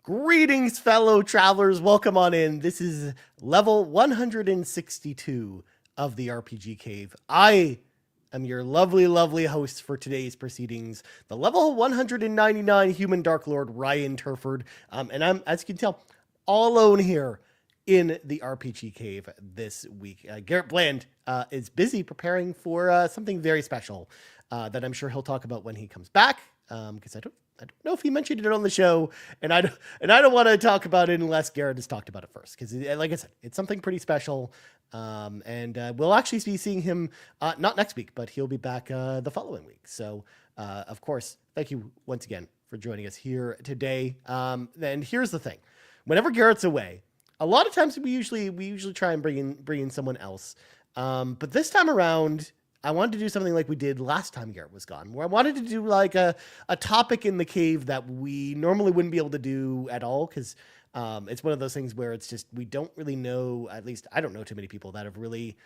Greetings, fellow travelers. Welcome on in. This is level 162 of the RPG Cave. I am your lovely, lovely host for today's proceedings, the level 199 human Dark Lord, Ryan Turford. And I'm, as you can tell, all alone here in the RPG Cave this week. Garret Bland is busy preparing for something very special that I'm sure he'll talk about when he comes back, because I don't know if he mentioned it on the show, and I don't want to talk about it unless Garret has talked about it first, because like I said, it's something pretty special, and we'll actually be seeing him not next week, but he'll be back the following week. So, of course, thank you once again for joining us here today. And here's the thing: whenever Garret's away, a lot of times we usually try and bring in someone else, but this time around, I wanted to do something like we did last time Garret was gone, where I wanted to do like a topic in the cave that we normally wouldn't be able to do at all, because it's one of those things where it's just, we don't really know, at least I don't know too many people that have really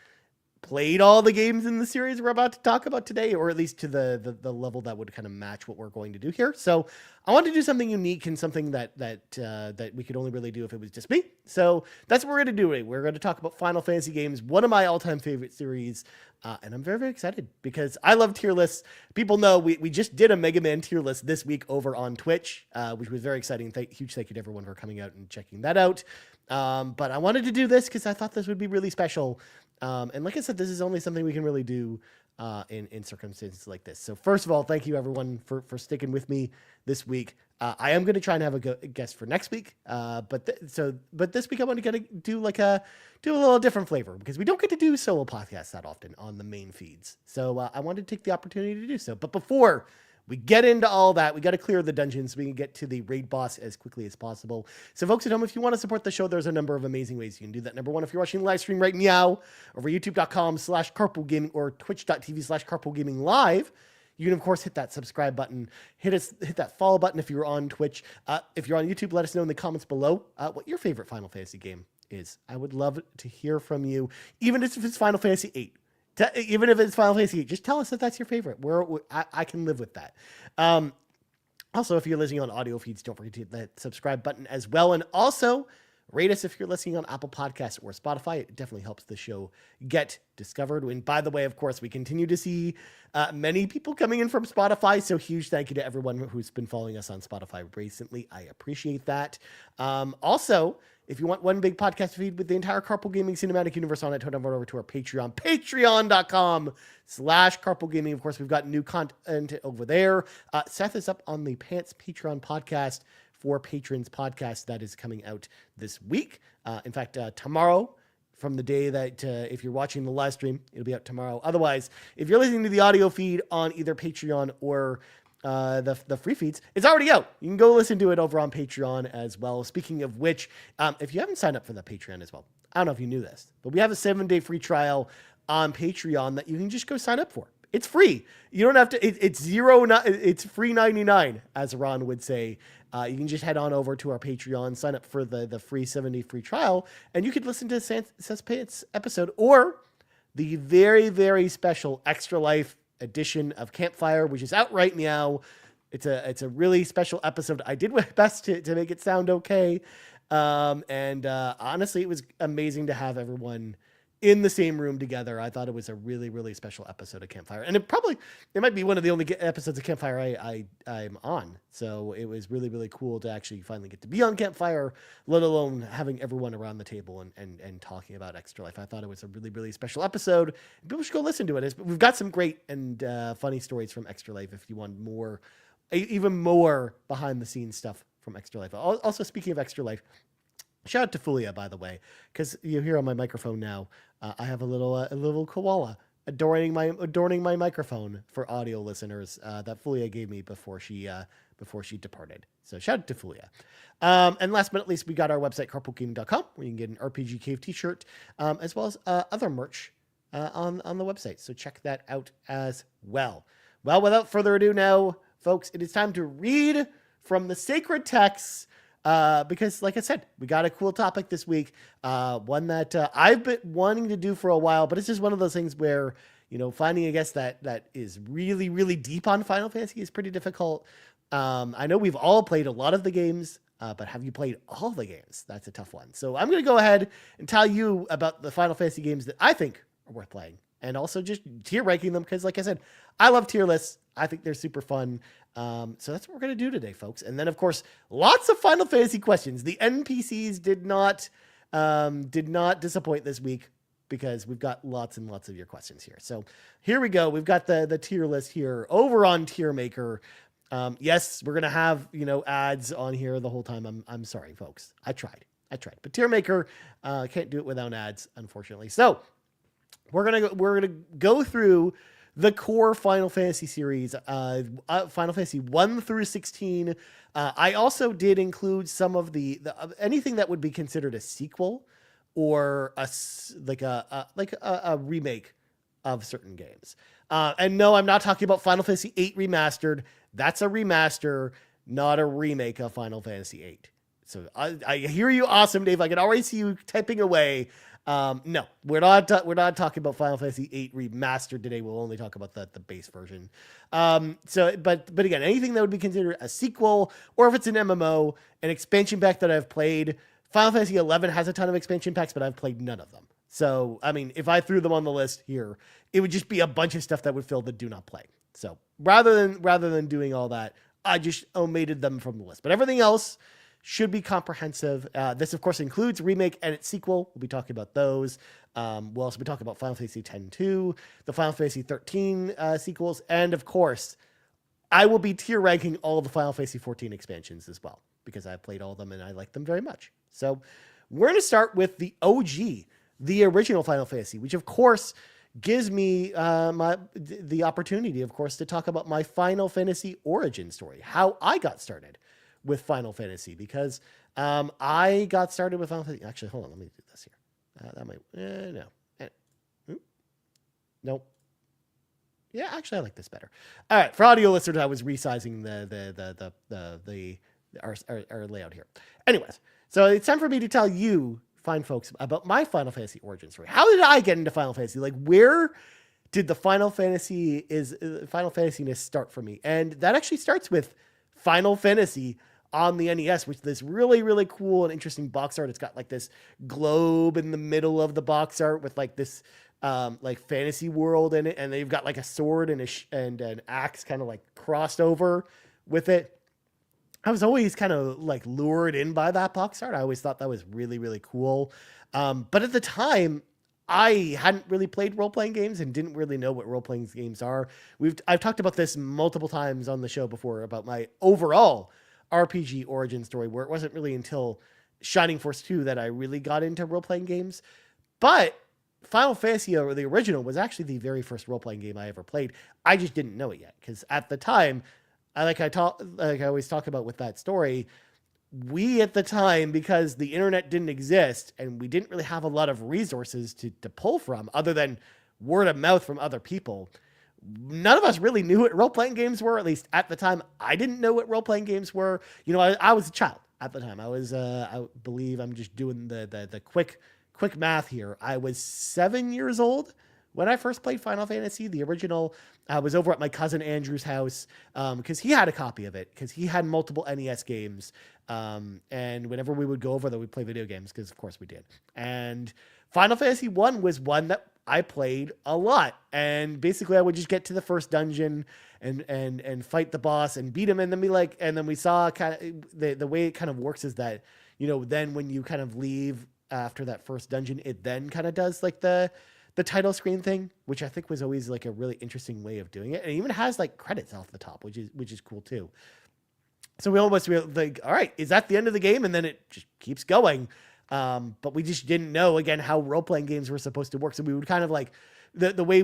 played all the games in the series we're about to talk about today, or at least to the level that would kind of match what we're going to do here. So I wanted to do something unique and something that we could only really do if it was just me. So that's what we're going to do today. We're going to talk about Final Fantasy games, one of my all-time favorite series, and I'm very, very excited because I love tier lists. People know we just did a Mega Man tier list this week over on Twitch, which was very exciting. Huge thank you to everyone for coming out and checking that out. But I wanted to do this because I thought this would be really special. And like I said, this is only something we can really do in circumstances like this. So first of all, thank you everyone for sticking with me this week. I am going to try and have a guest for next week. But this week I want to do a little different flavor, because we don't get to do solo podcasts that often on the main feeds. So I wanted to take the opportunity to do so. But before we get into all that, we got to clear the dungeons so we can get to the raid boss as quickly as possible. So folks at home, if you want to support the show, there's a number of amazing ways you can do that. Number one, if you're watching the live stream right now over youtube.com/carpoolgaming or twitch.tv/carpoolgaming live, you can, of course, hit that subscribe button, hit that follow button if you're on Twitch. If you're on YouTube, let us know in the comments below what your favorite Final Fantasy game is. I would love to hear from you, even if it's Final Fantasy VIII. Even if it's Final Fantasy VIII, just tell us that that's your favorite. I can live with that. Also, if you're listening on audio feeds, don't forget to hit that subscribe button as well. And also, rate us if you're listening on Apple Podcasts or Spotify. It definitely helps the show get discovered. And by the way, of course, we continue to see many people coming in from Spotify. So huge thank you to everyone who's been following us on Spotify recently. I appreciate that. Also, if you want one big podcast feed with the entire Carpool Gaming cinematic universe on it, head over to our Patreon, patreon.com/Carpool Gaming. Of course, we've got new content over there. Seth is up on the Pants Patreon podcast for Patrons podcast that is coming out this week. In fact, tomorrow, from the day that if you're watching the live stream, it'll be out tomorrow. Otherwise, if you're listening to the audio feed on either Patreon or the free feeds, it's already out. You can go listen to it over on Patreon as well. Speaking of which, if you haven't signed up for the Patreon as well, I don't know if you knew this, but we have a 7-day free trial on Patreon that you can just go sign up for. It's free. You don't have to. It's free 99, as Ron would say. You can just head on over to our Patreon, sign up for the free 7-day free trial, and you could listen to Seth's Pants episode or the very, very special Extra Life edition of Campfire, which is out right now. It's a really special episode. I did my best to make it sound okay. Honestly, it was amazing to have everyone in the same room together. I thought it was a really, really special episode of Campfire. And it might be one of the only episodes of Campfire I'm on. So it was really, really cool to actually finally get to be on Campfire, let alone having everyone around the table and talking about Extra Life. I thought it was a really, really special episode. People should go listen to it. We've got some great and funny stories from Extra Life if you want more, even more behind the scenes stuff from Extra Life. Also, speaking of Extra Life, shout out to Fulia, by the way, because you hear on my microphone now, I have a little koala adorning my microphone for audio listeners that Fulia gave me before she departed. So shout out to Fulia. And last but not least, we got our website, carpoolgaming.com, where you can get an RPG Cave t-shirt, as well as other merch on the website. So check that out as well. Well, without further ado now, folks, it is time to read from the sacred texts. Because like I said, we got a cool topic this week, one that I've been wanting to do for a while, but it's just one of those things where, finding a guest that is really, really deep on Final Fantasy is pretty difficult. I know we've all played a lot of the games, But have you played all the games? That's a tough one. So I'm going to go ahead and tell you about the Final Fantasy games that I think are worth playing, and also just tier ranking them because, like I said, I love tier lists. I think they're super fun. So that's what we're going to do today, folks. And then, of course, lots of Final Fantasy questions. The NPCs did not disappoint this week because we've got lots and lots of your questions here. So here we go. We've got the tier list here over on Tier Maker. Yes, we're going to have, ads on here the whole time. I'm sorry, folks. I tried, but Tier Maker, can't do it without ads, unfortunately. So we're going to go through the core Final Fantasy series, Final Fantasy 1 through 16. I also did include some of the anything that would be considered a sequel or a remake of certain games. And no, I'm not talking about Final Fantasy 8 Remastered. That's a remaster, not a remake of Final Fantasy 8. So I hear you, awesome, Dave. I can already see you typing away. No, we're not talking about Final Fantasy 8 Remastered today. We'll only talk about the base version. But again, anything that would be considered a sequel, or if it's an MMO, an expansion pack that I've played. Final Fantasy 11 has a ton of expansion packs, but I've played none of them. So, I mean, if I threw them on the list here, it would just be a bunch of stuff that would fill the do not play. So rather than doing all that, I just omitted them from the list. But everything else should be comprehensive. This, of course, includes remake and its sequel. We'll be talking about those. We'll also be talking about Final Fantasy X-2, the Final Fantasy 13 sequels, and, of course, I will be tier ranking all the Final Fantasy 14 expansions as well, because I've played all of them and I like them very much. So we're going to start with the OG, the original Final Fantasy, which, of course, gives me the opportunity, of course, to talk about my Final Fantasy origin story, how I got started with Final Fantasy, because I got started with Final Fantasy. Actually, hold on, let me do this here. That might no. Nope. Yeah, actually, I like this better. All right, for audio listeners, I was resizing our layout here. Anyways, so it's time for me to tell you, fine folks, about my Final Fantasy origin story. How did I get into Final Fantasy? Like, where did the Final Fantasy-ness start for me? And that actually starts with Final Fantasy on the NES, which is this really, really cool and interesting box art. It's got like this globe in the middle of the box art with like this like fantasy world in it, and they've got like a sword and an axe kind of like crossed over with it. I was always kind of like lured in by that box art. I always thought that was really, really cool. But at the time, I hadn't really played role-playing games and didn't really know what role-playing games are. I've talked about this multiple times on the show before about my overall RPG origin story, where it wasn't really until Shining Force 2 that I really got into role-playing games. But Final Fantasy, or the original, was actually the very first role-playing game I ever played. I just didn't know it yet, because at the time, I always talk about with that story, we at the time, because the internet didn't exist and we didn't really have a lot of resources to pull from other than word of mouth from other people, none of us really knew what role-playing games were. At least at the time, I didn't know what role-playing games were. I was a child at the time. I believe I'm just doing the quick math here. I was 7 years old when I first played Final Fantasy, the original. I was over at my cousin Andrew's house because he had a copy of it, because he had multiple NES games. And whenever we would go over there, we'd play video games, because of course we did. And Final Fantasy 1 was one that I played a lot. And basically I would just get to the first dungeon and fight the boss and beat him, and then we saw kind of the way it kind of works is that, then when you kind of leave after that first dungeon, it then kind of does like the title screen thing, which I think was always like a really interesting way of doing it. And it even has like credits off the top, which is cool too. So we almost were like, all right, is that the end of the game? And then it just keeps going. But we just didn't know, again, how role-playing games were supposed to work. So we would kind of like the way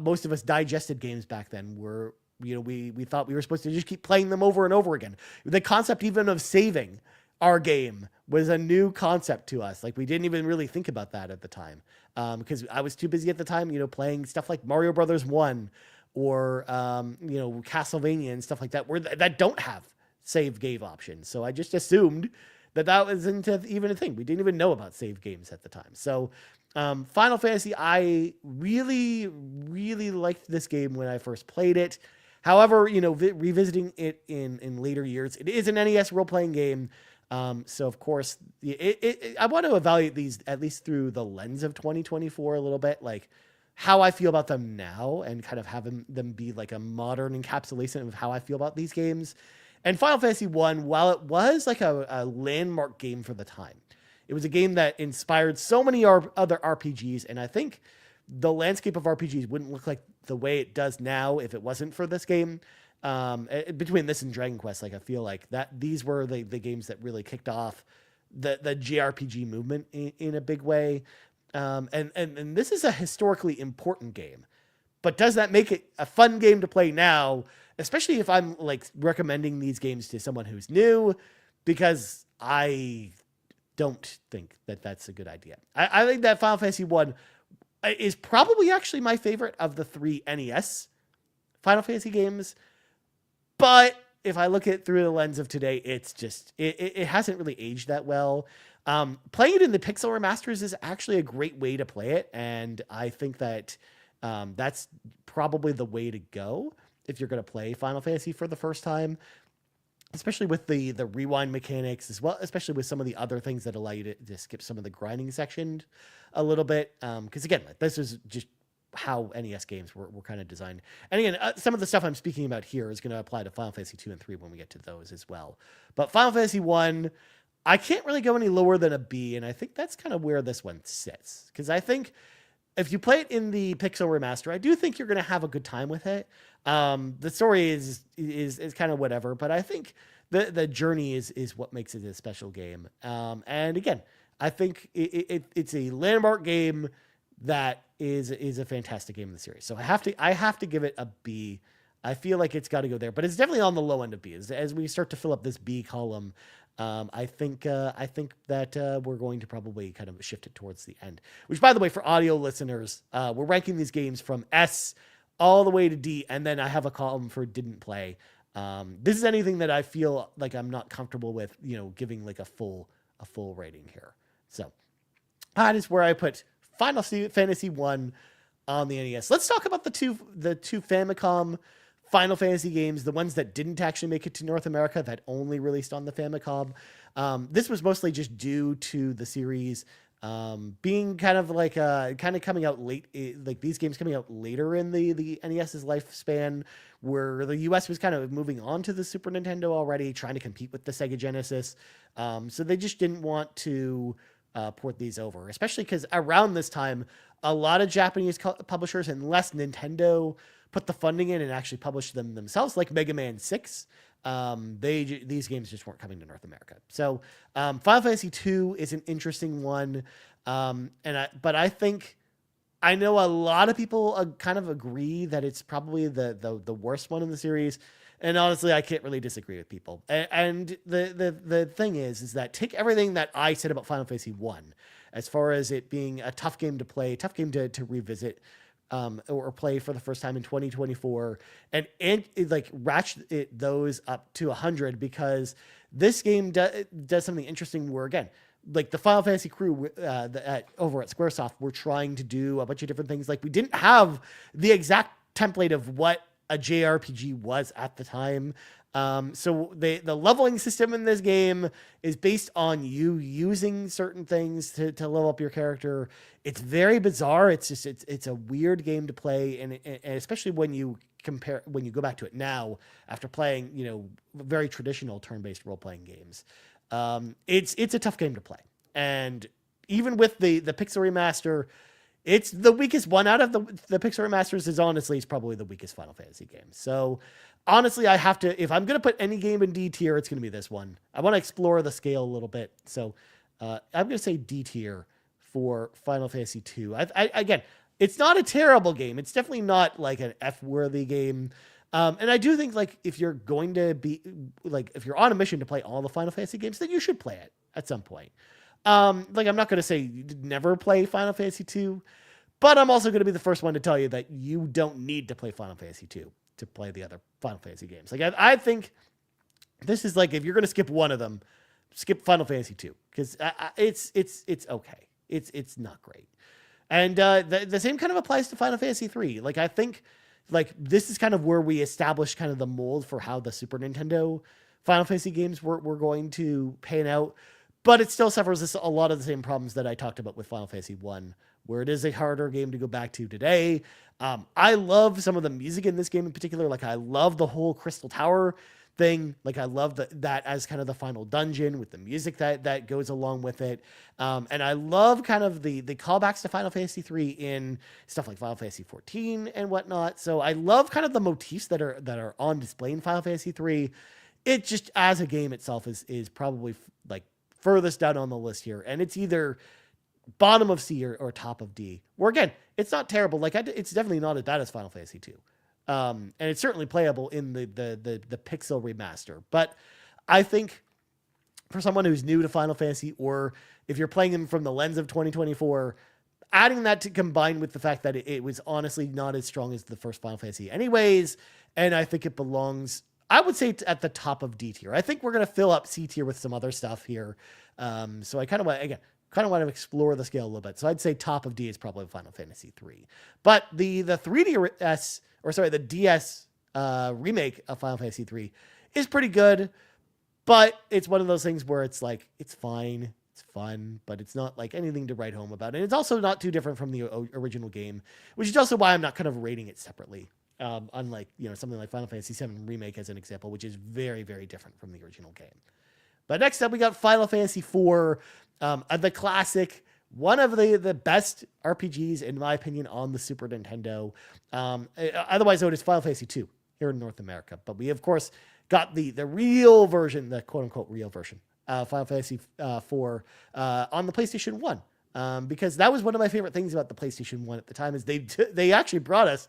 most of us digested games back then were, we thought we were supposed to just keep playing them over and over again. The concept even of saving our game was a new concept to us. Like, we didn't even really think about that at the time. Because I was too busy at the time, playing stuff like Mario Brothers 1 or, Castlevania and stuff like that, that don't have save game options. So I just assumed that wasn't even a thing. We didn't even know about save games at the time. So Final Fantasy, I really, really liked this game when I first played it. However, revisiting it in later years, it is an NES role-playing game. So of course, I want to evaluate these at least through the lens of 2024 a little bit, like how I feel about them now, and kind of having them be like a modern encapsulation of how I feel about these games. And Final Fantasy One, while it was like a landmark game for the time, it was a game that inspired so many other RPGs, and I think the landscape of RPGs wouldn't look like the way it does now if it wasn't for this game. Between this and Dragon Quest, like I feel like that these were the games that really kicked off the JRPG movement in a big way. And this is a historically important game, but does that make it a fun game to play now? Especially if I'm like recommending these games to someone who's new, because I don't think that that's a good idea. I think that Final Fantasy 1 is probably actually my favorite of the 3 NES Final Fantasy games. But if I look at it through the lens of today, it's just, it hasn't really aged that well. Playing it in the pixel remasters is actually a great way to play it. And I think that that's probably the way to go if you're going to play Final Fantasy for the first time, especially with the rewind mechanics as well, especially with some of the other things that allow you to skip some of the grinding section a little bit. Because again, this is just how NES games were kind of designed. And again, some of the stuff I'm speaking about here is going to apply to Final Fantasy 2 and 3 when we get to those as well. But Final Fantasy 1, I can't really go any lower than a B, and I think that's kind of where this one sits. Because I think if you play it in the pixel remaster, I do think you're going to have a good time with it. The story is kind of whatever, but I think the journey is what makes it a special game. And again, I think it's a landmark game that is a fantastic game in the series. So I have to give it a B. I feel like it's got to go there, but it's definitely on the low end of B. As we start to fill up this B column, I think that we're going to probably kind of shift it towards the end. Which, by the way, for audio listeners, we're ranking these games from S all the way to D, and then I have a column for didn't play. This is anything that I feel like I'm not comfortable with, giving like a full rating here. So that is where I put Final Fantasy 1 on the NES. Let's talk about the two Famicom Final Fantasy games, the ones that didn't actually make it to North America, that only released on the Famicom. This was mostly just due to the series being kind of coming out late, like these games coming out later in the NES's lifespan, where the US was kind of moving on to the Super Nintendo already, trying to compete with the Sega Genesis. So they just didn't want to port these over, especially because around this time, a lot of Japanese publishers, unless Nintendo put the funding in and actually published them themselves, like Mega Man 6, these games just weren't coming to North America. So Final Fantasy 2 is an interesting one, but I think I know a lot of people kind of agree that it's probably the worst one in the series. And honestly, I can't really disagree with people. And the thing is that take everything that I said about Final Fantasy 1, as far as it being a tough game to play, tough game to revisit, or play for the first time in 2024, and like ratchet those up to 100, because this game does something interesting where, again, like the Final Fantasy crew over at Squaresoft were trying to do a bunch of different things. Like, we didn't have the exact template of what a JRPG was at the time. So the leveling system in this game is based on you using certain things to level up your character. It's very bizarre. It's a weird game to play. And especially when you go back to it now, after playing, very traditional turn-based role-playing games, it's a tough game to play. And even with the Pixel Remaster, it's the weakest one out of the Pixel Remasters. It's probably the weakest Final Fantasy game. So honestly, I have to, if I'm going to put any game in D tier, it's going to be this one. I want to explore the scale a little bit. So I'm going to say D tier for Final Fantasy 2. Again, it's not a terrible game. It's definitely not like an F-worthy game. And I do think, like, if you're going to be, like, if you're on a mission to play all the Final Fantasy games, then you should play it at some point. Like, I'm not going to say you never play Final Fantasy 2, but I'm also going to be the first one to tell you that you don't need to play Final Fantasy 2 to play the other Final Fantasy games. Like, I think this is like, if you're going to skip one of them, skip Final Fantasy 2, because it's okay. It's not great. And the same kind of applies to Final Fantasy 3. Like, I think, like, this is kind of where we establish kind of the mold for how the Super Nintendo Final Fantasy games were going to pan out, but it still suffers a lot of the same problems that I talked about with Final Fantasy 1, where it is a harder game to go back to today. I love some of the music in this game in particular. Like, I love the whole Crystal Tower thing. Like, I love that as kind of the final dungeon with the music that goes along with it. And I love kind of the callbacks to Final Fantasy 3 in stuff like Final Fantasy 14 and whatnot. So I love kind of the motifs that are on display in Final Fantasy 3. It just, as a game itself, is probably like furthest down on the list here. And it's either bottom of C or top of D. Where again, it's not terrible. Like, it's definitely not as bad as Final Fantasy 2. And it's certainly playable in the Pixel remaster. But I think for someone who's new to Final Fantasy, or if you're playing them from the lens of 2024, adding that to combine with the fact that it was honestly not as strong as the first Final Fantasy anyways, and I think it belongs, I would say, at the top of D tier. I think we're going to fill up C tier with some other stuff here. So I kind of want to explore the scale a little bit. So I'd say top of D is probably Final Fantasy 3. But the 3DS, or sorry, the DS remake of Final Fantasy 3 is pretty good, but it's one of those things where it's like, it's fine, it's fun, but it's not like anything to write home about. And it's also not too different from the original game, which is also why I'm not kind of rating it separately. Unlike, something like Final Fantasy 7 Remake as an example, which is very, very different from the original game. But next up, we got Final Fantasy 4, the classic, one of the best RPGs, in my opinion, on the Super Nintendo. Otherwise known as Final Fantasy 2 here in North America. But we, of course, got the real version, the quote-unquote real version, Final Fantasy 4 on the PlayStation 1. Because that was one of my favorite things about the PlayStation 1 at the time, is they actually brought us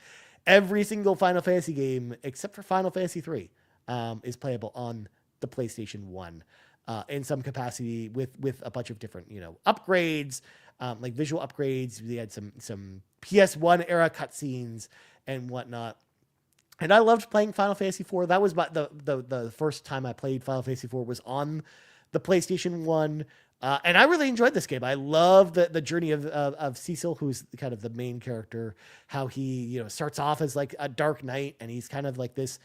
every single Final Fantasy game, except for Final Fantasy 3, is playable on the PlayStation 1. In some capacity with a bunch of different, upgrades, like visual upgrades. We had some PS1 era cutscenes and whatnot. And I loved playing Final Fantasy 4. That was the first time I played Final Fantasy 4 was on the PlayStation 1. And I really enjoyed this game. I love the journey of Cecil, who's kind of the main character, how he, starts off as like a dark knight, and he's kind of like this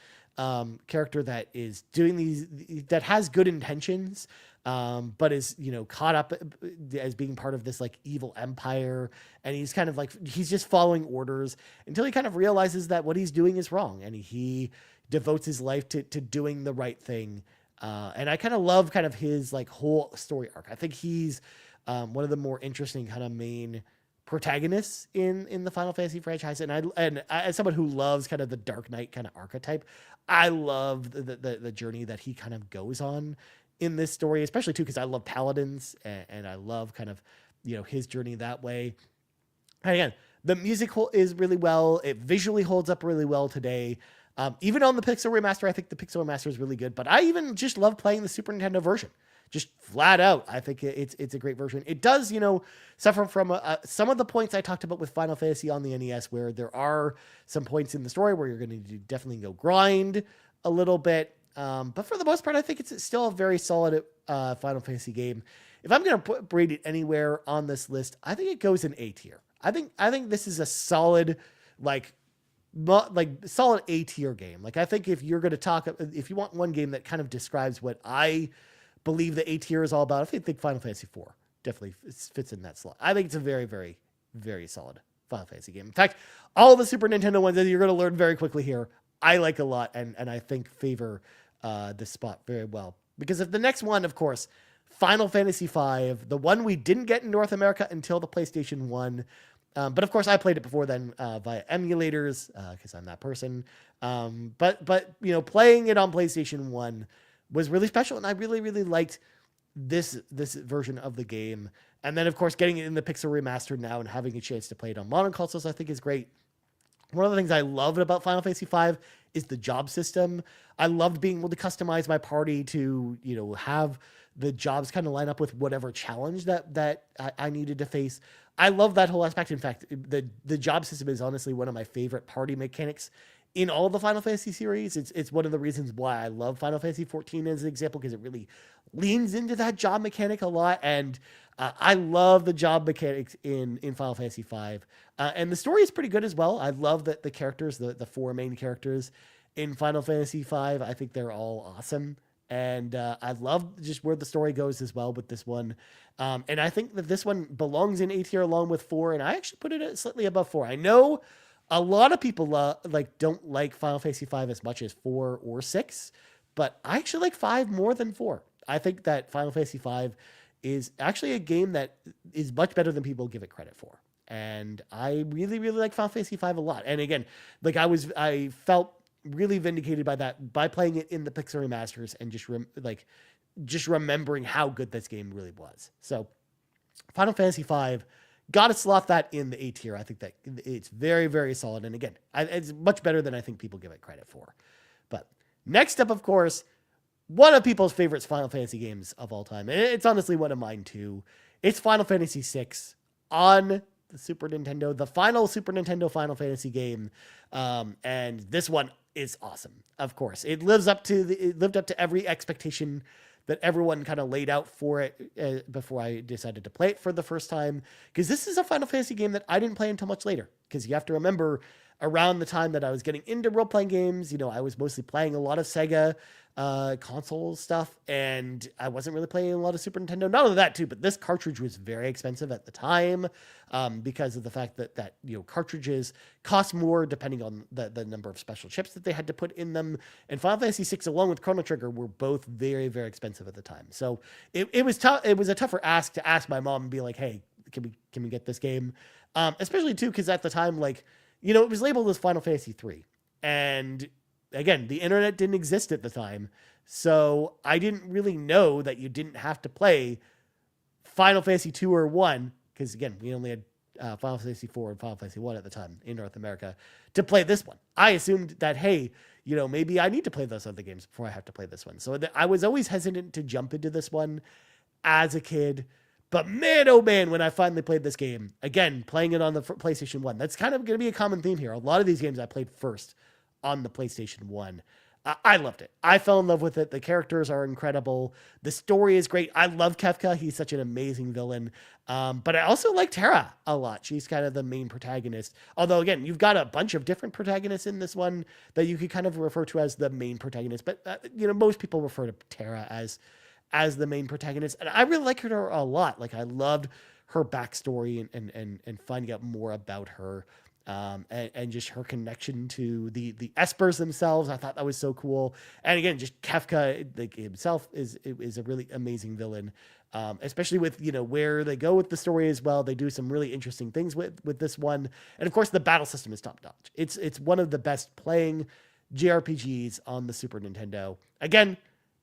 character that is doing that has good intentions, but is, caught up as being part of this like evil empire. And he's kind of like, he's just following orders until he kind of realizes that what he's doing is wrong. And he devotes his life to doing the right thing. And I kind of love kind of his like whole story arc. I think he's one of the more interesting kind of main protagonists in the Final Fantasy franchise. And I as someone who loves kind of the Dark Knight kind of archetype, I love the journey that he kind of goes on in this story, especially too, because I love paladins and I love kind of, his journey that way. And again, the music is really well. It visually holds up really well today. Even on the Pixel remaster, I think the Pixel remaster is really good, but I even just love playing the Super Nintendo version. Just flat out, I think it's a great version. It does, suffer from some of the points I talked about with Final Fantasy on the NES, where there are some points in the story where you're going to definitely go grind a little bit. But for the most part, I think it's still a very solid Final Fantasy game. If I'm going to rate it anywhere on this list, I think it goes in A tier. I think this is a solid, solid A tier game. Like, I think if you're going to if you want one game that kind of describes what I believe the A tier is all about, I think Final Fantasy 4 definitely fits in that slot. I think it's a very, very, very solid Final Fantasy game. In fact, all the Super Nintendo ones, as you're going to learn very quickly here, I like a lot, and I think favor this spot very well. Because of the next one, of course, Final Fantasy V, the one we didn't get in North America until the PlayStation 1. But of course, I played it before then via emulators, because I'm that person. But playing it on PlayStation 1 was really special, and I really, really liked this version of the game. And then, of course, getting it in the Pixel remaster now and having a chance to play it on modern consoles, I think is great. One of the things I loved about Final Fantasy V is the job system. I loved being able to customize my party to, have the jobs kind of line up with whatever challenge that I needed to face. I love that whole aspect. In fact, the job system is honestly one of my favorite party mechanics in all the Final Fantasy series. It's one of the reasons why I love Final Fantasy 14 as an example, because it really leans into that job mechanic a lot. And I love the job mechanics in Final Fantasy V. And the story is pretty good as well. I love that the characters, the four main characters in Final Fantasy V, I think they're all awesome. And I love just where the story goes as well with this one. And I think that this one belongs in A tier along with 4, and I actually put it slightly above 4. I know a lot of people don't like Final Fantasy 5 as much as 4 or 6, but I actually like 5 more than 4. I think that Final Fantasy 5 is actually a game that is much better than people give it credit for. And I really, really like Final Fantasy 5 a lot. And again, like I felt really vindicated by that, by playing it in the Pixel remasters and just remembering how good this game really was. So Final Fantasy 5, gotta slot that in the A tier. I think that it's very, very solid. And again, it's much better than I think people give it credit for. But next up, of course, one of people's favorites Final Fantasy games of all time. And it's honestly one of mine too. It's Final Fantasy VI on the Super Nintendo, the final Super Nintendo Final Fantasy game. And this one is awesome. Of course, it lived up to every expectation that everyone kind of laid out for it before I decided to play it for the first time. Because this is a Final Fantasy game that I didn't play until much later. Because you have to remember, around the time that I was getting into role-playing games, I was mostly playing a lot of Sega console stuff, and I wasn't really playing a lot of Super Nintendo. Not only that too, but this cartridge was very expensive at the time because of the fact that cartridges cost more depending on the number of special chips that they had to put in them. And Final Fantasy VI, along with Chrono Trigger, were both very, very expensive at the time. So it was tough. It was a tougher ask to ask my mom and be like, "Hey, can we get this game?" Especially too because at the time, it was labeled as Final Fantasy 3, and again, the internet didn't exist at the time, so I didn't really know that you didn't have to play Final Fantasy 2 or 1, because again, we only had Final Fantasy 4 and Final Fantasy 1 at the time in North America to play this one. I assumed that, hey, maybe I need to play those other games before I have to play this one. So I was always hesitant to jump into this one as a kid. But man, oh man, when I finally played this game, again, playing it on the PlayStation 1, that's kind of going to be a common theme here. A lot of these games I played first on the PlayStation 1. I loved it. I fell in love with it. The characters are incredible. The story is great. I love Kefka. He's such an amazing villain. But I also like Terra a lot. She's kind of the main protagonist. Although, again, you've got a bunch of different protagonists in this one that you could kind of refer to as the main protagonist. But, most people refer to Terra as the main protagonist. And I really like her a lot. I loved her backstory and finding out more about her. And just her connection to the Espers themselves. I thought that was so cool. And again, just Kefka himself is a really amazing villain, especially with, where they go with the story as well. They do some really interesting things with this one. And of course, the battle system is top notch. It's one of the best playing JRPGs on the Super Nintendo. Again,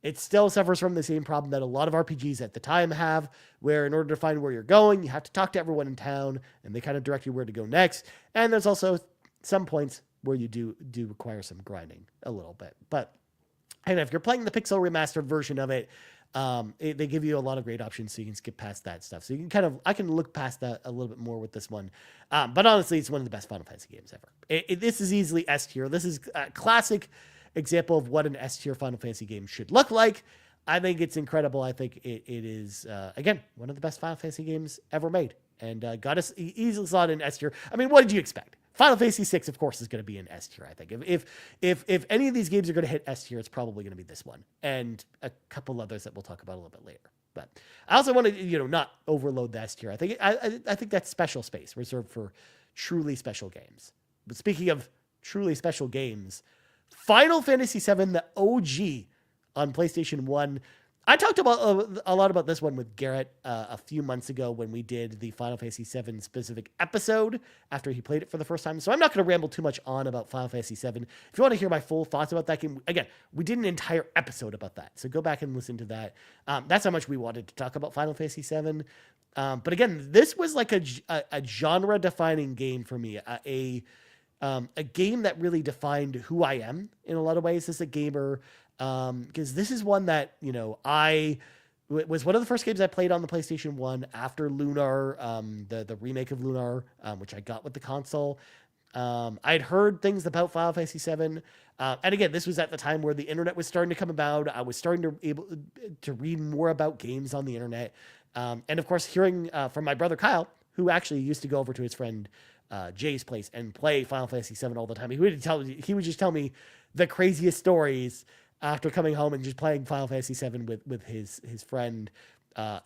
it still suffers from the same problem that a lot of RPGs at the time have, where in order to find where you're going, you have to talk to everyone in town, and they kind of direct you where to go next. And there's also some points where you do require some grinding a little bit. But and if you're playing the Pixel remastered version of it, they give you a lot of great options, so you can skip past that stuff. So you can I can look past that a little bit more with this one. But honestly, it's one of the best Final Fantasy games ever. This is easily S tier. This is a classic example of what an S tier Final Fantasy game should look like. I think it's incredible. I think it is, again, one of the best Final Fantasy games ever made. And got us easily slotted in S tier. I mean, what did you expect? Final Fantasy 6, of course, is going to be an S tier, I think. If any of these games are going to hit S tier, it's probably going to be this one. And a couple others that we'll talk about a little bit later. But I also want to, not overload the S tier. I think that's special space reserved for truly special games. But speaking of truly special games, Final Fantasy VII, the OG on PlayStation 1. I talked about a lot about this one with Garret a few months ago when we did the Final Fantasy VII specific episode after he played it for the first time. So I'm not going to ramble too much on about Final Fantasy VII. If you want to hear my full thoughts about that game, again, we did an entire episode about that. So go back and listen to that. That's how much we wanted to talk about Final Fantasy VII. But again, this was like a genre-defining game for me. A game that really defined who I am in a lot of ways as a gamer. Because this is one that, it was one of the first games I played on the PlayStation 1 after Lunar, the remake of Lunar, which I got with the console. I'd heard things about Final Fantasy VII. And again, this was at the time where the internet was starting to come about. I was starting to read more about games on the internet. And of course, hearing from my brother Kyle, who actually used to go over to his friend Jay's place and play Final Fantasy VII all the time. He would just tell me the craziest stories after coming home and just playing Final Fantasy VII with his friend.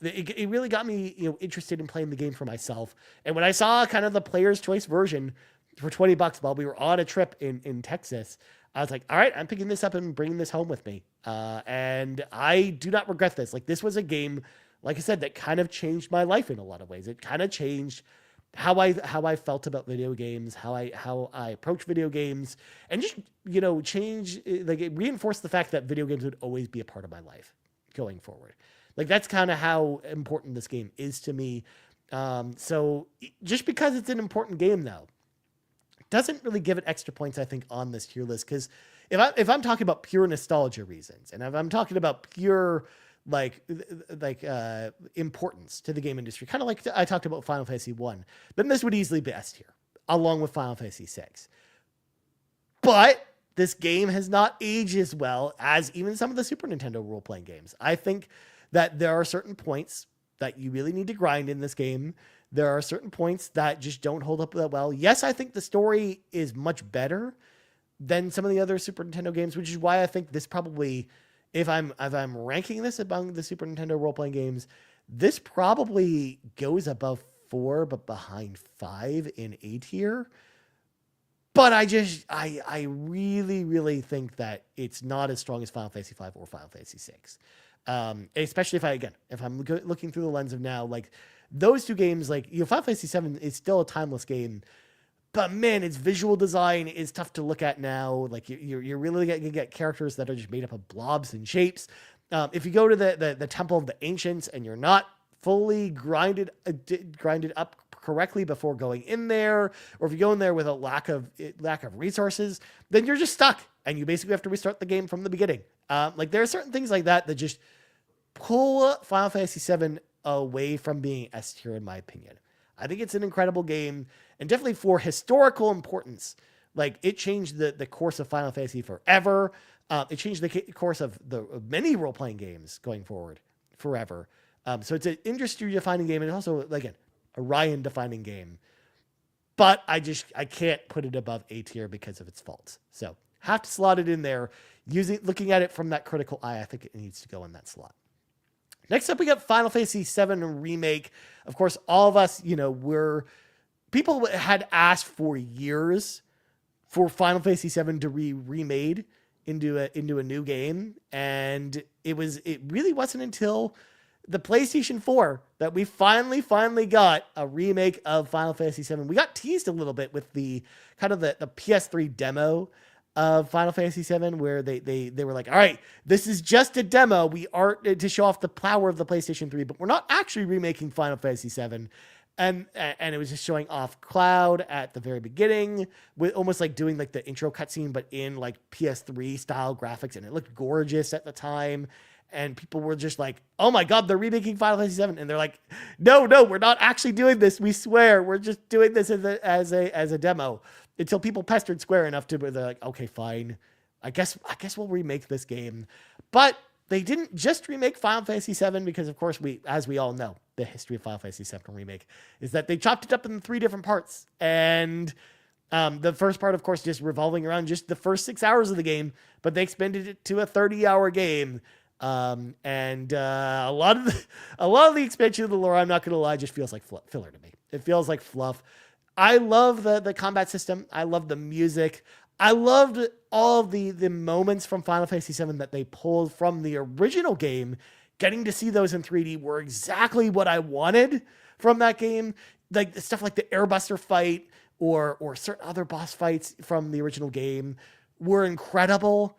It really got me, interested in playing the game for myself. And when I saw kind of the player's choice version for $20 while we were on a trip in Texas, I was like, all right, I'm picking this up and bringing this home with me. And I do not regret this. Like, this was a game, like I said, that kind of changed my life in a lot of ways. It kind of changed how I felt about video games, how I approach video games, and just, change, like, it reinforced the fact that video games would always be a part of my life going forward. Like, that's kind of how important this game is to me. So just because it's an important game, though, doesn't really give it extra points, I think, on this tier list. Because if I'm talking about pure nostalgia reasons, and if I'm talking about pure importance to the game industry, kind of like I talked about Final Fantasy 1, then this would easily be S tier, along with Final Fantasy 6. But this game has not aged as well as even some of the Super Nintendo role-playing games. I think that there are certain points that you really need to grind in this game. There are certain points that just don't hold up that well. Yes, I think the story is much better than some of the other Super Nintendo games, which is why I think this probably, if I'm ranking this among the Super Nintendo role-playing games, this probably goes above 4, but behind 5 in A tier. But I really, really think that it's not as strong as Final Fantasy 5 or Final Fantasy 6. Especially if I'm looking through the lens of now, like those two games, like, Final Fantasy 7 is still a timeless game, but man, its visual design is tough to look at now. Like, you're really going to get characters that are just made up of blobs and shapes. If you go to the Temple of the Ancients and you're not fully grinded up correctly before going in there, or if you go in there with a lack of resources, then you're just stuck and you basically have to restart the game from the beginning. Like, there are certain things like that just pull Final Fantasy VII away from being S tier, in my opinion. I think it's an incredible game, and definitely for historical importance. Like, it changed the course of Final Fantasy forever. It changed the course of many role-playing games going forward forever. So it's an industry-defining game, and also, again, a Ryan-defining game. But I can't put it above A tier because of its faults. So have to slot it in there. Looking at it from that critical eye, I think it needs to go in that slot. Next up, we got Final Fantasy VII Remake. Of course, all of us, people had asked for years for Final Fantasy VII to be remade into a new game, and it really wasn't until the PlayStation 4 that we finally got a remake of Final Fantasy VII. We got teased a little bit with the kind of the PS3 demo of Final Fantasy VII, where they were like, all right, this is just a demo. We are to show off the power of the PlayStation 3, but we're not actually remaking Final Fantasy VII. And it was just showing off Cloud at the very beginning, with almost like doing like the intro cutscene, but in like PS3 style graphics. And it looked gorgeous at the time. And people were just like, oh my God, they're remaking Final Fantasy VII. And they're like, no, we're not actually doing this. We swear we're just doing this as a demo. Until people pestered Square enough to where they're like, okay, fine. I guess we'll remake this game. But they didn't just remake Final Fantasy VII, because of course as we all know, the history of Final Fantasy VII Remake is that they chopped it up in 3 different parts. And the first part, of course, just revolving around just the first 6 hours of the game, but they expanded it to a 30-hour game. And a lot of the expansion of the lore, I'm not going to lie, just feels like filler to me. It feels like fluff. I love the combat system. I love the music. I loved all the moments from Final Fantasy VII that they pulled from the original game. Getting to see those in 3D were exactly what I wanted from that game. Like stuff like the Airbuster fight or certain other boss fights from the original game were incredible.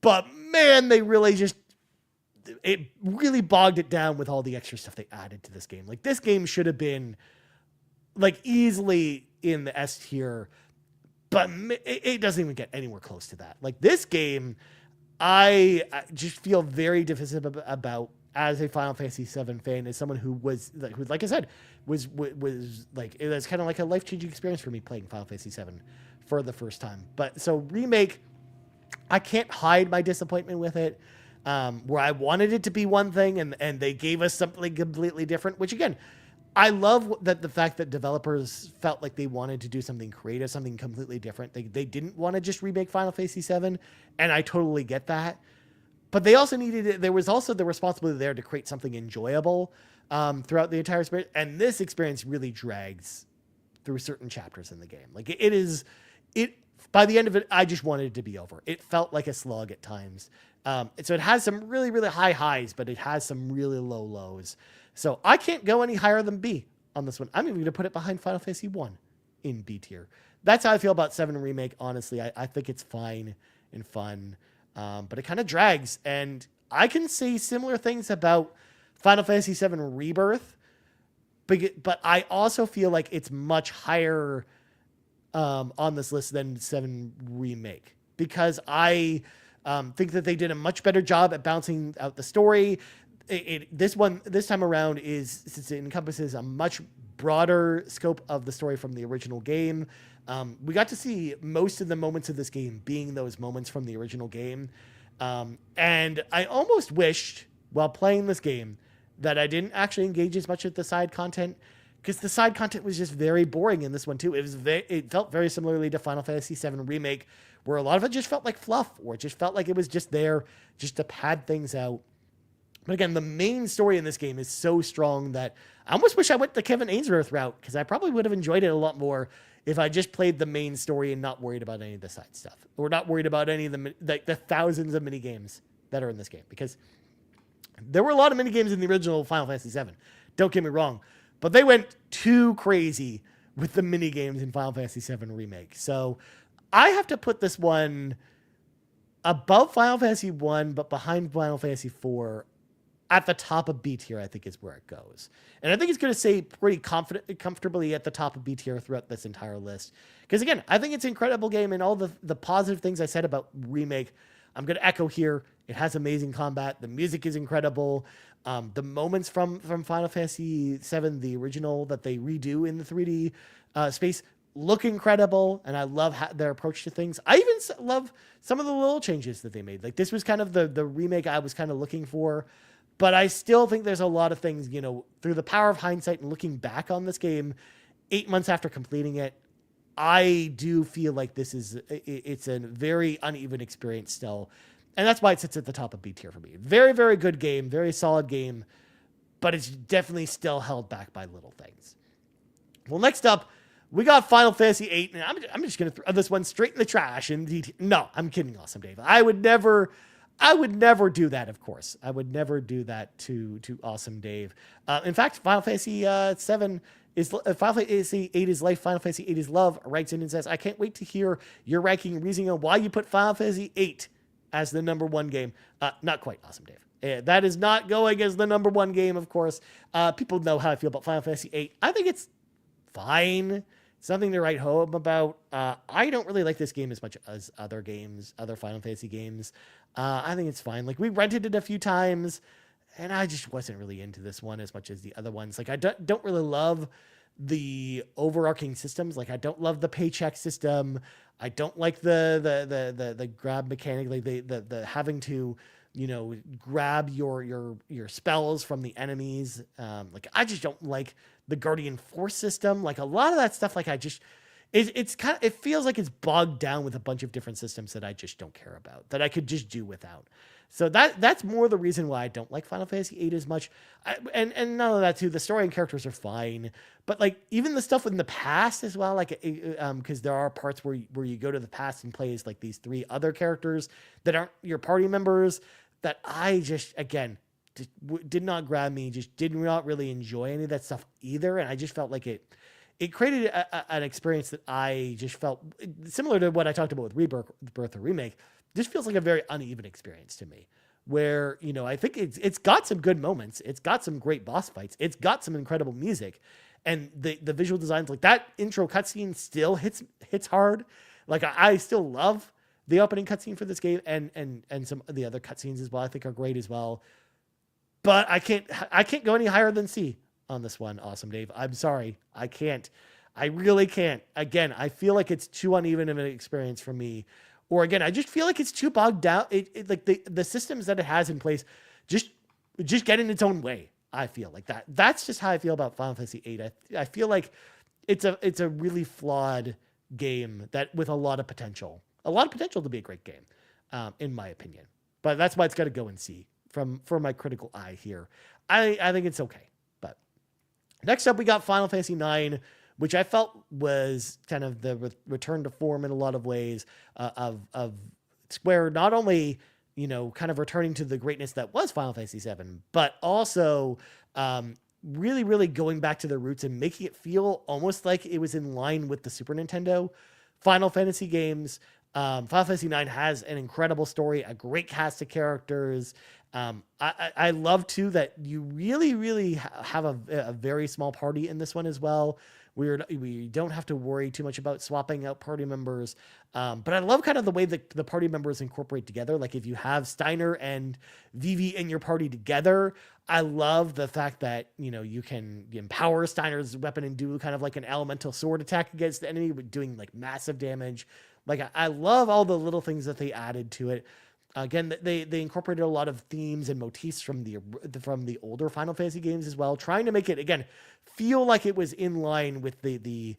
But man, it really bogged it down with all the extra stuff they added to this game. Like, this game should have been like easily in the S tier, but it doesn't even get anywhere close to that. Like, this game, I just feel very divisive about as a Final Fantasy VII fan, as someone who like I said, was like, it was kind of like a life-changing experience for me playing Final Fantasy VII for the first time. But so Remake, I can't hide my disappointment with it. Where I wanted it to be one thing and they gave us something completely different, which again, I love that the fact that developers felt like they wanted to do something creative, something completely different. They didn't want to just remake Final Fantasy VII, and I totally get that. But they also needed it. There was also the responsibility there to create something enjoyable throughout the entire experience. And this experience really drags through certain chapters in the game. Like it is, by the end of it, I just wanted it to be over. It felt like a slog at times. So it has some really, really high highs, but it has some really low lows. So I can't go any higher than B on this one. I'm even going to put it behind Final Fantasy 1 in B tier. That's how I feel about 7 Remake. Honestly, I think it's fine and fun. But it kind of drags. And I can say similar things about Final Fantasy VII Rebirth. But I also feel like it's much higher on this list than 7 Remake. Because I think that they did a much better job at balancing out the story. This time around since it encompasses a much broader scope of the story from the original game. We got to see most of the moments of this game being those moments from the original game. And I almost wished while playing this game that I didn't actually engage as much with the side content, because the side content was just very boring in this one too. It felt very similarly to Final Fantasy VII Remake, where a lot of it just felt like fluff, or it just felt like it was just there just to pad things out. But again, the main story in this game is so strong that I almost wish I went the Kevin Ainsworth route, because I probably would have enjoyed it a lot more if I just played the main story and not worried about any of the side stuff, or not worried about any of the thousands of mini games that are in this game. Because there were a lot of mini games in the original Final Fantasy VII. Don't get me wrong, but they went too crazy with the mini games in Final Fantasy VII Remake. So I have to put this one above Final Fantasy 1, but behind Final Fantasy 4. At the top of B tier, I think is where it goes. And I think it's going to stay pretty comfortably at the top of B tier throughout this entire list. Because again, I think it's an incredible game, and all the positive things I said about Remake, I'm going to echo here. It has amazing combat. The music is incredible. The moments from Final Fantasy VII, the original that they redo in the 3D space, look incredible. And I love their approach to things. I even love some of the little changes that they made. Like this was kind of the remake I was kind of looking for. But I still think there's a lot of things, through the power of hindsight and looking back on this game 8 months after completing it, I do feel like it's a very uneven experience still. And that's why it sits at the top of B tier for me. Very, very good game, very solid game, but it's definitely still held back by little things. Well, next up, we got Final Fantasy VIII, and I'm just going to throw this one straight in the trash. No, I'm kidding, Awesome Dave. I would never do that, of course. I would never do that to Awesome Dave. In fact, Final Fantasy VII is Final Fantasy VIII is life. Final Fantasy VIII is love. Writes in and says, "I can't wait to hear your ranking and reasoning on why you put Final Fantasy VIII as the number one game." Not quite, Awesome Dave. That is not going as the number one game, of course. People know how I feel about Final Fantasy VIII. I think it's fine. Something to write home about. I don't really like this game as much as other Final Fantasy games. I think it's fine. Like, we rented it a few times, and I just wasn't really into this one as much as the other ones. Like, I don't really love the overarching systems. Like, I don't love the paycheck system. I don't like the grab mechanic, like the having to, grab your spells from the enemies. Like, I just don't like the Guardian Force system. Like, a lot of that stuff, like, it feels like it's bogged down with a bunch of different systems that I just don't care about, that I could just do without. So that's more the reason why I don't like Final Fantasy VIII as much. And none of that too. The story and characters are fine, but like even the stuff in the past as well, like because there are parts where you go to the past and play as like these 3 other characters that aren't your party members, that I just did not grab me. Just did not really enjoy any of that stuff either, and I just felt like it created an experience that I just felt similar to what I talked about with Rebirth or Remake. This feels like a very uneven experience to me, where, I think it's got some good moments. It's got some great boss fights. It's got some incredible music, and the visual designs, like that intro cutscene still hits hard. Like I still love the opening cutscene for this game, and some of the other cutscenes as well, I think are great as well. But I can't go any higher than C on this one, Awesome Dave. I'm sorry. I can't. I really can't. Again, I feel like it's too uneven of an experience for me. Or again, I just feel like it's too bogged down. Like the systems that it has in place just get in its own way. I feel like that. That's just how I feel about Final Fantasy VIII. I feel like it's a really flawed game that with a lot of potential to be a great game, in my opinion. But that's why it's got to go and see from my critical eye here. I think it's okay. But next up, we got Final Fantasy IX, which I felt was kind of the return to form in a lot of ways, of Square not only, kind of returning to the greatness that was Final Fantasy VII, but also really, really going back to their roots and making it feel almost like it was in line with the Super Nintendo Final Fantasy games. Final Fantasy IX has an incredible story, a great cast of characters. I love, too, that you really, really have a very small party in this one as well. We don't have to worry too much about swapping out party members. But I love kind of the way that the party members incorporate together. Like if you have Steiner and Vivi in your party together, I love the fact that, you can empower Steiner's weapon and do kind of like an elemental sword attack against the enemy with doing like massive damage. Like I love all the little things that they added to it. Again, they incorporated a lot of themes and motifs from the older Final Fantasy games as well, trying to make it, again, feel like it was in line with the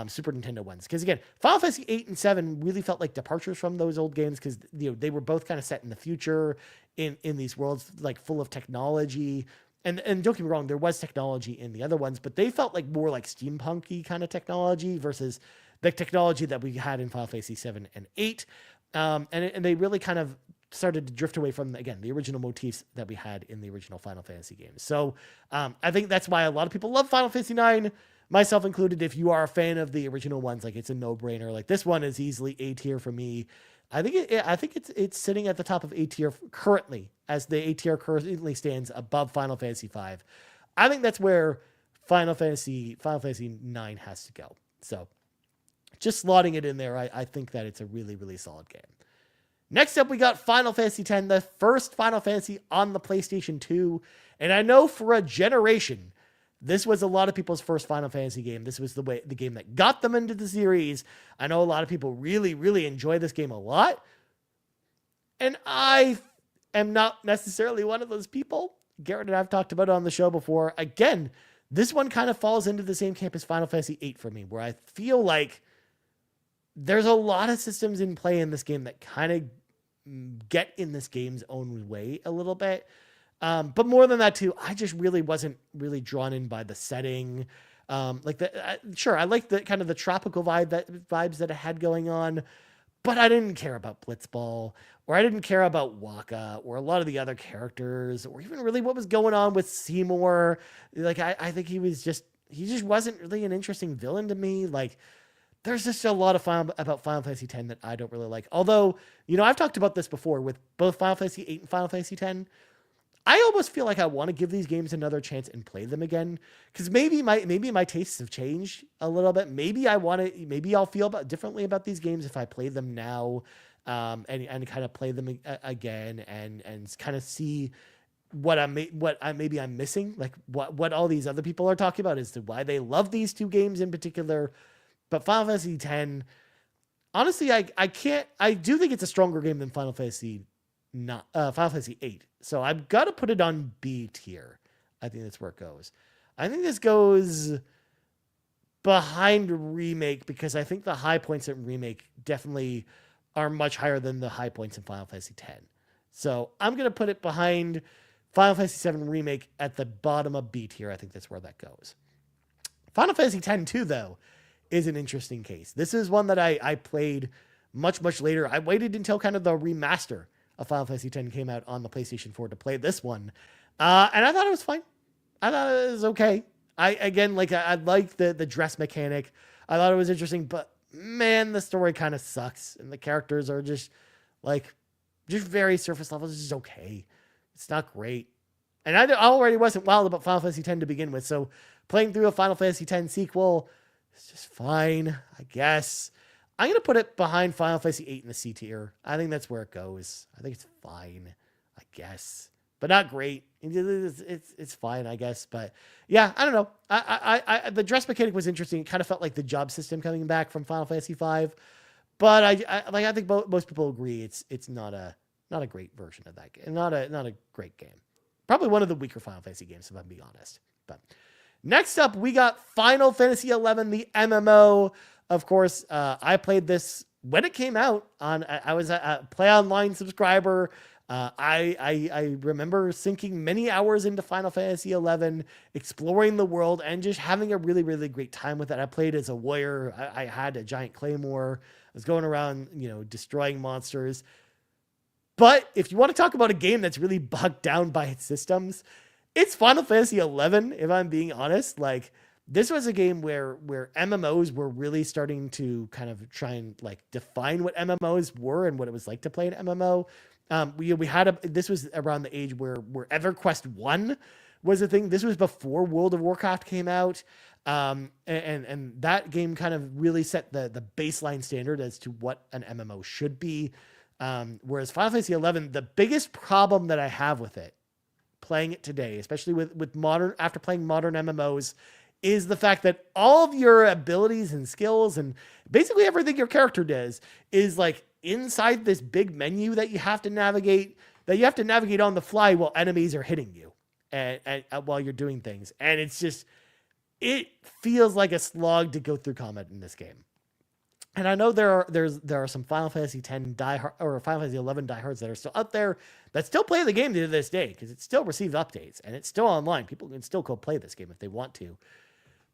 Super Nintendo ones. Because again, Final Fantasy 8 and 7 really felt like departures from those old games because they were both kind of set in the future in these worlds like full of technology. And don't get me wrong, there was technology in the other ones, but they felt like more like steampunky kind of technology versus the technology that we had in Final Fantasy 7 and 8. And they really kind of started to drift away from, again, the original motifs that we had in the original Final Fantasy games. So I think that's why a lot of people love Final Fantasy 9, myself included. If you are a fan of the original ones, like it's a no-brainer. Like this one is easily A tier for me. I think it's sitting at the top of A tier currently, as the A tier currently stands above Final Fantasy 5. I think that's where Final Fantasy 9 has to go. So just slotting it in there, I think that it's a really, really solid game. Next up, we got Final Fantasy X, the first Final Fantasy on the PlayStation 2. And I know for a generation, this was a lot of people's first Final Fantasy game. This was the game that got them into the series. I know a lot of people really, really enjoy this game a lot. And I am not necessarily one of those people. Garret and I have talked about it on the show before. Again, this one kind of falls into the same camp as Final Fantasy VIII for me, where I feel like there's a lot of systems in play in this game that kind of get in this game's own way a little bit. But more than that too, I just really wasn't really drawn in by the setting. Sure, I like the kind of the tropical vibes that it had going on, but I didn't care about Blitzball, or I didn't care about Waka, or a lot of the other characters, or even really what was going on with Seymour. Like I think he just wasn't really an interesting villain to me. Like, there's just a lot of about Final Fantasy X that I don't really like. Although, I've talked about this before with both Final Fantasy VIII and Final Fantasy X. I almost feel like I want to give these games another chance and play them again, because maybe my tastes have changed a little bit. Maybe I'll feel differently about these games if I play them now, and kind of play them again and kind of see what I'm missing, like what all these other people are talking about as to why they love these two games in particular. But Final Fantasy X, honestly, I do think it's a stronger game than Final Fantasy VIII. So I've got to put it on B tier. I think that's where it goes. I think this goes behind Remake, because I think the high points in Remake definitely are much higher than the high points in Final Fantasy X. So I'm going to put it behind Final Fantasy VII Remake at the bottom of B tier. I think that's where that goes. Final Fantasy X 2, though, is an interesting case. This is one that I played much, much later. I waited until kind of the remaster of Final Fantasy X came out on the PlayStation 4 to play this one. And I thought it was fine. I thought it was okay. I like the dress mechanic. I thought it was interesting, but man, the story kind of sucks. And the characters are just very surface level. It's just okay. It's not great. And I already wasn't wild about Final Fantasy X to begin with. So playing through a Final Fantasy X sequel, it's just fine, I guess. I'm going to put it behind Final Fantasy VIII in the C tier. I think that's where it goes. I think it's fine, I guess. But not great. It's fine, I guess. But yeah, I don't know. I the dress mechanic was interesting. It kind of felt like the job system coming back from Final Fantasy V. But I think most people agree it's not a great version of that game. Not a great game. probably one of the weaker Final Fantasy games, if I'm being honest. But next up, we got Final Fantasy XI, the MMO. Of course, I played this when it came out. I was a Play Online subscriber. I remember sinking many hours into Final Fantasy XI, exploring the world, and just having a really, really great time with it. I played as a warrior. I had a giant claymore. I was going around, destroying monsters. But if you want to talk about a game that's really bogged down by its systems, it's Final Fantasy XI, if I'm being honest. Like, this was a game where MMOs were really starting to kind of try and define what MMOs were and what it was like to play an MMO. This was around the age where EverQuest 1 was a thing. This was before World of Warcraft came out. And that game kind of really set the baseline standard as to what an MMO should be. Whereas Final Fantasy XI, the biggest problem that I have with it, playing it today, especially after playing modern MMOs, is the fact that all of your abilities and skills and basically everything your character does is inside this big menu that you have to navigate on the fly while enemies are hitting you and while you're doing things. And it feels like a slog to go through combat in this game. And I know there are some Final Fantasy X or Final Fantasy XI diehards that are still out there that still play the game to this day because it still receives updates and it's still online. People can still go play this game if they want to.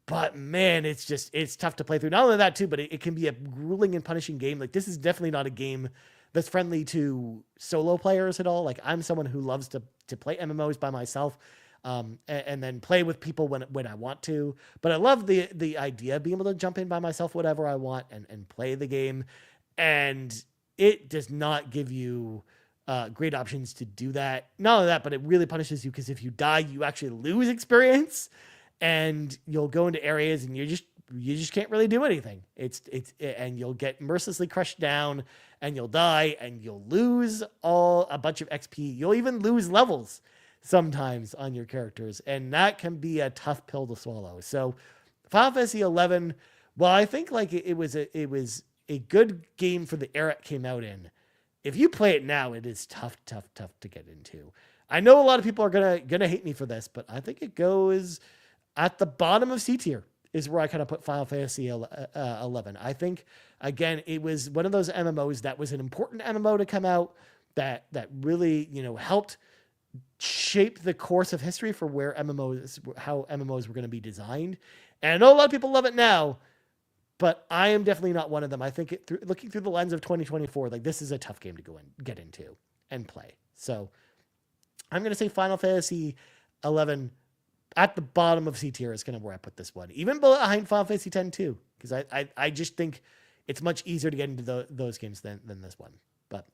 But man, it's tough to play through. Not only that too, but it can be a grueling and punishing game. This is definitely not a game that's friendly to solo players at all. I'm someone who loves to play MMOs by myself, and then play with people when I want to. But I love the idea of being able to jump in by myself, whatever I want, and play the game. And it does not give you great options to do that. Not only that, but it really punishes you because if you die, you actually lose experience. And you'll go into areas and you just can't really do anything. And you'll get mercilessly crushed down and you'll die and you'll lose a bunch of XP. You'll even lose levels sometimes on your characters. And that can be a tough pill to swallow. So Final Fantasy XI, well, I think it was a good game for the era it came out in. If you play it now, it is tough to get into. I know a lot of people are gonna hate me for this, but I think it goes at the bottom of C tier is where I kind of put Final Fantasy XI. I think, again, it was one of those MMOs that was an important MMO to come out that really, helped shape the course of history for how MMOs were going to be designed. And I know a lot of people love it now, but I am definitely not one of them. I think looking through the lens of 2024, this is a tough game to get into and play. So I'm going to say Final Fantasy XI at the bottom of C tier is kind of where I put this one, even behind Final Fantasy X too, because I just think it's much easier to get into those games than this one. But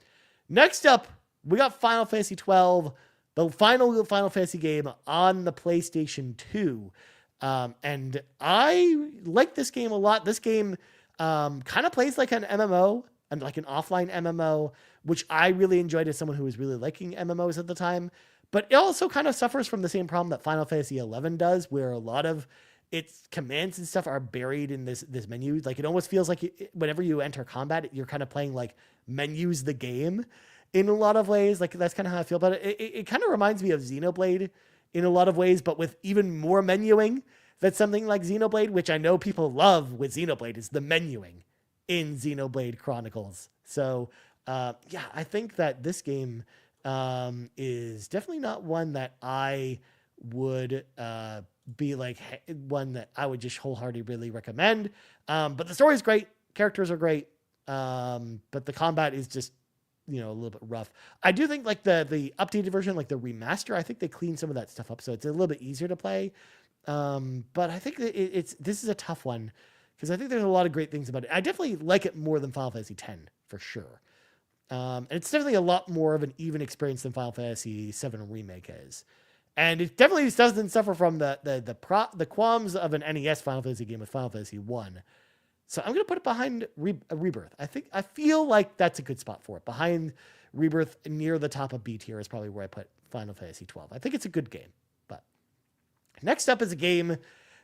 next up, we got Final Fantasy XII, the final Final Fantasy game on the PlayStation 2. And I like this game a lot. This game kind of plays like an MMO and like an offline MMO, which I really enjoyed as someone who was really liking MMOs at the time. But it also kind of suffers from the same problem that Final Fantasy XI does, where a lot of its commands and stuff are buried in this menu. It almost feels like whenever you enter combat, you're kind of playing menus the game in a lot of ways. That's kind of how I feel about it. It kind of reminds me of Xenoblade in a lot of ways, but with even more menuing. That's something like Xenoblade, which I know people love with Xenoblade, is the menuing in Xenoblade Chronicles. So, I think that this game is definitely not one that I would be one that I would just wholeheartedly really recommend. But the story is great. Characters are great. But the combat is just, a little bit rough. I do think the updated version, the remaster, I think they cleaned some of that stuff up. So it's a little bit easier to play. But I think that this is a tough one because I think there's a lot of great things about it. I definitely like it more than Final Fantasy X for sure. And it's definitely a lot more of an even experience than Final Fantasy VII Remake is. And it definitely doesn't suffer from the qualms of an NES Final Fantasy game with Final Fantasy 1. So I'm going to put it behind Rebirth. I feel like that's a good spot for it. Behind Rebirth, near the top of B tier is probably where I put Final Fantasy 12. I think it's a good game. But next up is a game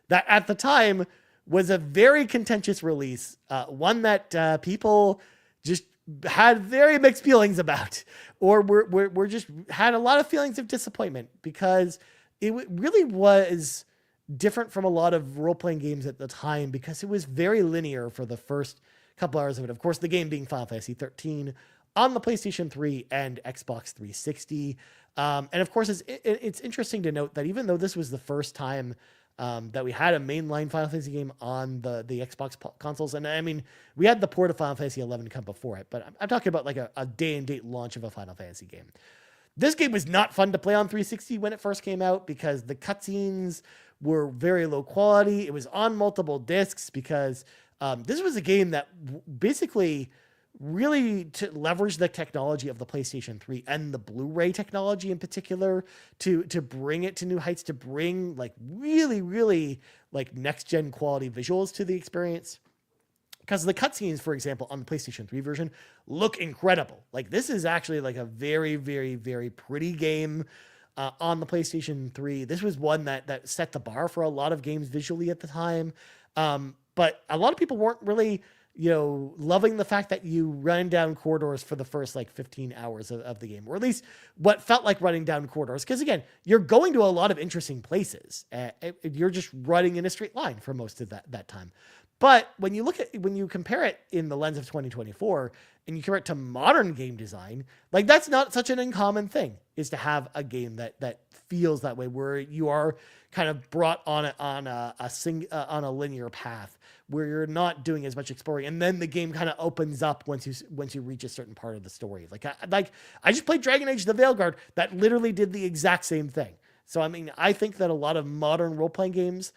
that at the time was a very contentious release. One that people just had very mixed feelings about, or we're just had a lot of feelings of disappointment because it really was different from a lot of role-playing games at the time because it was very linear for the first couple hours of it. Of course, the game being Final Fantasy 13 on the PlayStation 3 and Xbox 360. And of course, it's interesting to note that even though this was the first time that we had a mainline Final Fantasy game on the Xbox consoles, and I mean, we had the port of Final Fantasy 11 come before it, but I'm talking about like a day and date launch of a Final Fantasy game. This game was not fun to play on 360 when it first came out because the cutscenes were very low quality. It was on multiple discs because this was a game that basically really to leverage the technology of the PlayStation 3 and the Blu-ray technology in particular to bring it to new heights, to bring like really like next gen quality visuals to the experience. Because the cutscenes, for example, on the PlayStation 3 version look incredible. Like this is actually like a very pretty game on the PlayStation 3. This was one that set the bar for a lot of games visually at the time. But a lot of people weren't really, loving the fact that you run down corridors for the first like 15 hours of the game, or at least what felt like running down corridors. Because again, you're going to a lot of interesting places. You're just running in a straight line for most of that time. But when you compare it in the lens of 2024 and you compare it to modern game design, like that's not such an uncommon thing, is to have a game that feels that way, where you are kind of brought on a linear path where you're not doing as much exploring, and then the game kind of opens up once you reach a certain part of the story. Like I just played Dragon Age: The Veilguard that literally did the exact same thing. So I mean, I think that a lot of modern role-playing games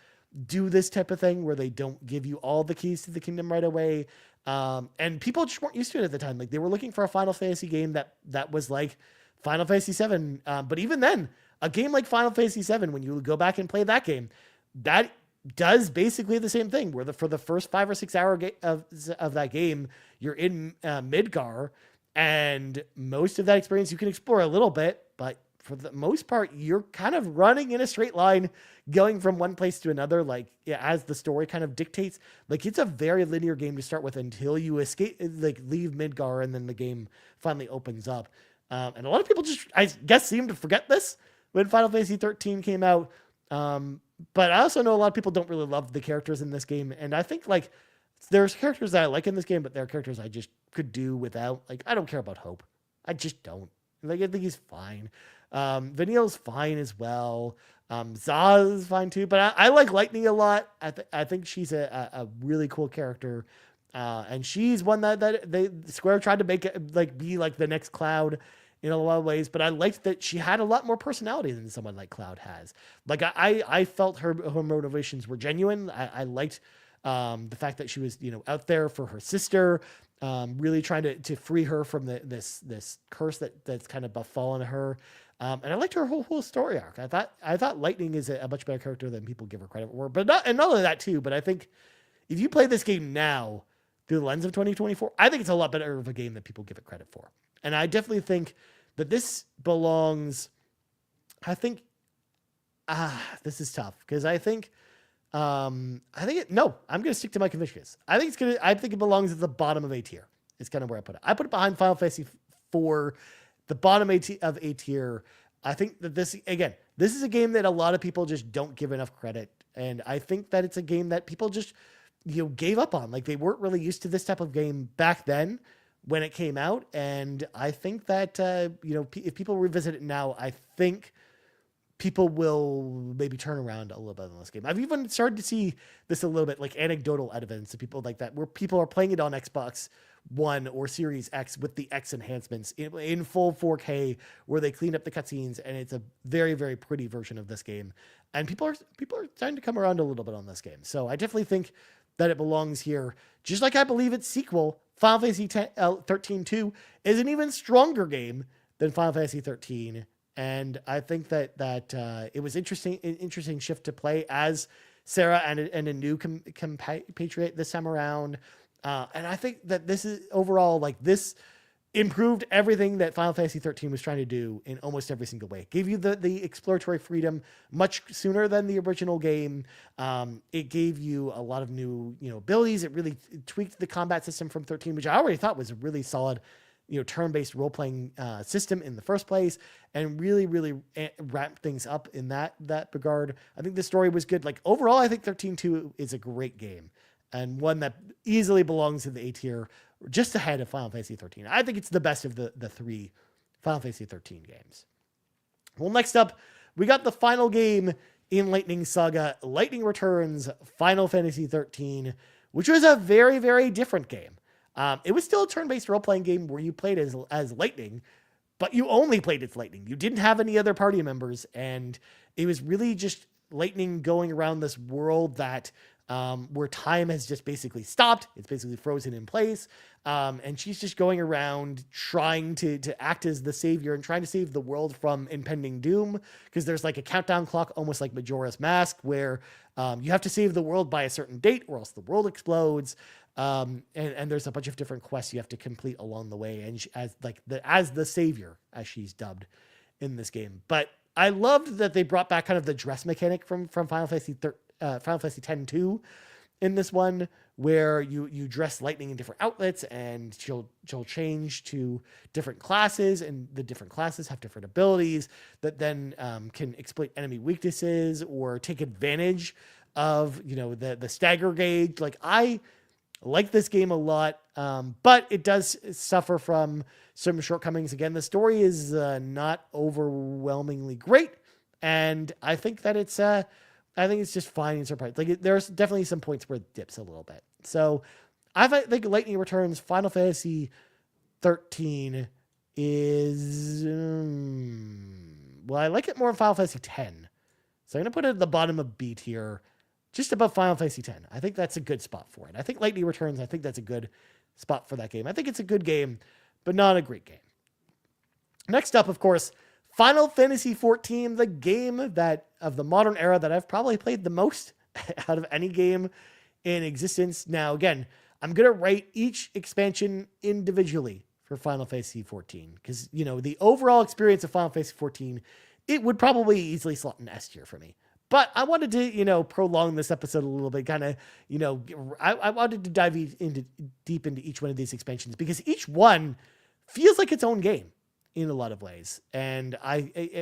do this type of thing where they don't give you all the keys to the kingdom right away. And people just weren't used to it at the time. Like they were looking for a Final Fantasy game that was like Final Fantasy 7. But even then, a game like Final Fantasy 7, when you go back and play that game, that does basically the same thing, where for the first 5 or 6 hour of that game, you're in Midgar, and most of that experience you can explore a little bit, but for the most part, you're kind of running in a straight line, going from one place to another, like as the story kind of dictates. Like it's a very linear game to start with until you escape, like leave Midgar, and then the game finally opens up. And a lot of people just, I guess, seem to forget this when Final Fantasy 13 came out. But I also know a lot of people don't really love the characters in this game, and I think like there's characters that I like in this game, but there are characters I just could do without. Like I don't care about Hope. I just don't. Like I think he's fine. Vanille's fine as well. Zaz is fine too, but I like Lightning a lot. I think she's a really cool character. And she's one that they Square tried to make it like be like the next Cloud in a lot of ways, but I liked that she had a lot more personality than someone like Cloud has. Like I felt her motivations were genuine. I liked the fact that she was, out there for her sister, really trying to free her from this curse that's kind of befallen her. And I liked her whole story arc. I thought Lightning is a much better character than people give her credit for. But not only that too, but I think if you play this game now through the lens of 2024, I think it's a lot better of a game than people give it credit for. And I definitely think that this belongs, this is tough because I'm going to stick to my convictions. I think it belongs at the bottom of A tier. It's kind of where I put it. I put it behind Final Fantasy 4, the bottom of A tier. I think that this is a game that a lot of people just don't give enough credit. And I think that it's a game that people just, gave up on. Like they weren't really used to this type of game back then when it came out. And I think that, if people revisit it now, I think people will maybe turn around a little bit on this game. I've even started to see this a little bit, like anecdotal evidence of people like that, where people are playing it on Xbox One or Series X with the X enhancements in full 4K, where they clean up the cutscenes, and it's a very, very pretty version of this game. And people are starting to come around a little bit on this game. So I definitely think that it belongs here. Just like I believe its sequel, Final Fantasy 13 2, is an even stronger game than Final Fantasy 13. And I think that it was an interesting shift to play as Sarah and a new compatriot this time around. And I think that this is overall, like this improved everything that Final Fantasy 13 was trying to do in almost every single way. Gave you the exploratory freedom much sooner than the original game. It gave you a lot of new, abilities. It really tweaked the combat system from 13, which I already thought was a really solid, turn-based role-playing system in the first place, and really, really wrapped things up in that regard. I think the story was good. Like, overall, I think 13.2 is a great game, and one that easily belongs in the A tier, just ahead of Final Fantasy 13. I think it's the best of the three Final Fantasy 13 games. Well, next up, we got the final game in Lightning Saga, Lightning Returns Final Fantasy 13, which was a very, very different game. It was still a turn-based role-playing game where you played as Lightning, but you only played as Lightning. You didn't have any other party members, and it was really just Lightning going around this world that where time has just basically stopped. It's basically frozen in place. And she's just going around trying to act as the savior and trying to save the world from impending doom. Because there's like a countdown clock, almost like Majora's Mask, where you have to save the world by a certain date or else the world explodes. And there's a bunch of different quests you have to complete along the way. And as the savior, as she's dubbed in this game. But I loved that they brought back kind of the dress mechanic from Final Fantasy X-2 in this one, where you dress Lightning in different outlets, and she'll change to different classes, and the different classes have different abilities that then can exploit enemy weaknesses or take advantage of the stagger gauge. Like, I like this game a lot, but it does suffer from some shortcomings. Again, the story is not overwhelmingly great, and I think that it's just fine and surprising. Like, there's definitely some points where it dips a little bit. So I think Lightning Returns Final Fantasy 13 is I like it more than Final Fantasy 10. So I'm gonna put it at the bottom of B tier, just above Final Fantasy 10. I think that's a good spot for it. I think Lightning Returns, I think that's a good spot for that game. I think it's a good game, but not a great game. Next up, of course, Final Fantasy XIV, the game that of the modern era that I've probably played the most out of any game in existence. Now, again, I'm going to rate each expansion individually for Final Fantasy XIV, because, the overall experience of Final Fantasy XIV, it would probably easily slot in S tier for me. But I wanted to, prolong this episode a little bit, kind of, I wanted to dive deep into each one of these expansions, because each one feels like its own game in a lot of ways. And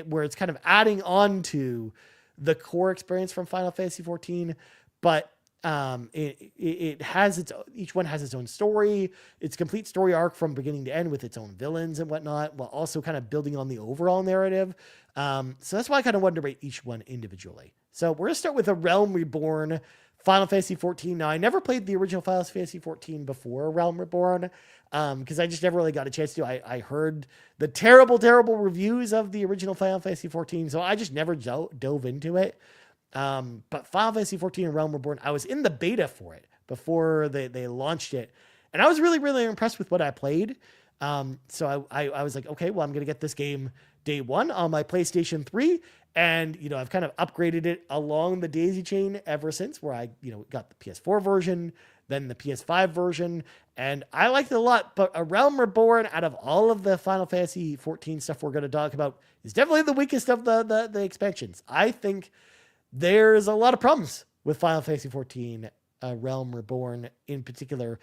where it's kind of adding on to the core experience from Final Fantasy XIV, but it has each one has its own story, its complete story arc from beginning to end, with its own villains and whatnot, while also kind of building on the overall narrative. So that's why I kind of wanted to rate each one individually. So we're going to start with A Realm Reborn, Final Fantasy XIV. Now, I never played the original Final Fantasy XIV before Realm Reborn, because I just never really got a chance to. I heard the terrible, terrible reviews of the original Final Fantasy XIV, so I just never dove into it. But Final Fantasy XIV and Realm Reborn, I was in the beta for it before they launched it, and I was really, really impressed with what I played. So I was like, okay, well, I'm going to get this game day one on my PlayStation 3. And, I've kind of upgraded it along the daisy chain ever since, where I, got the PS4 version, then the PS5 version, and I liked it a lot. But A Realm Reborn, out of all of the Final Fantasy XIV stuff we're going to talk about, is definitely the weakest of the expansions. I think there's a lot of problems with Final Fantasy XIV, Realm Reborn in particular.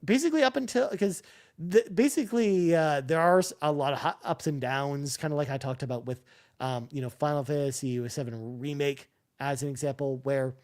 Basically up until, because there are a lot of ups and downs, kind of like I talked about with Final Fantasy VII Remake as an example, where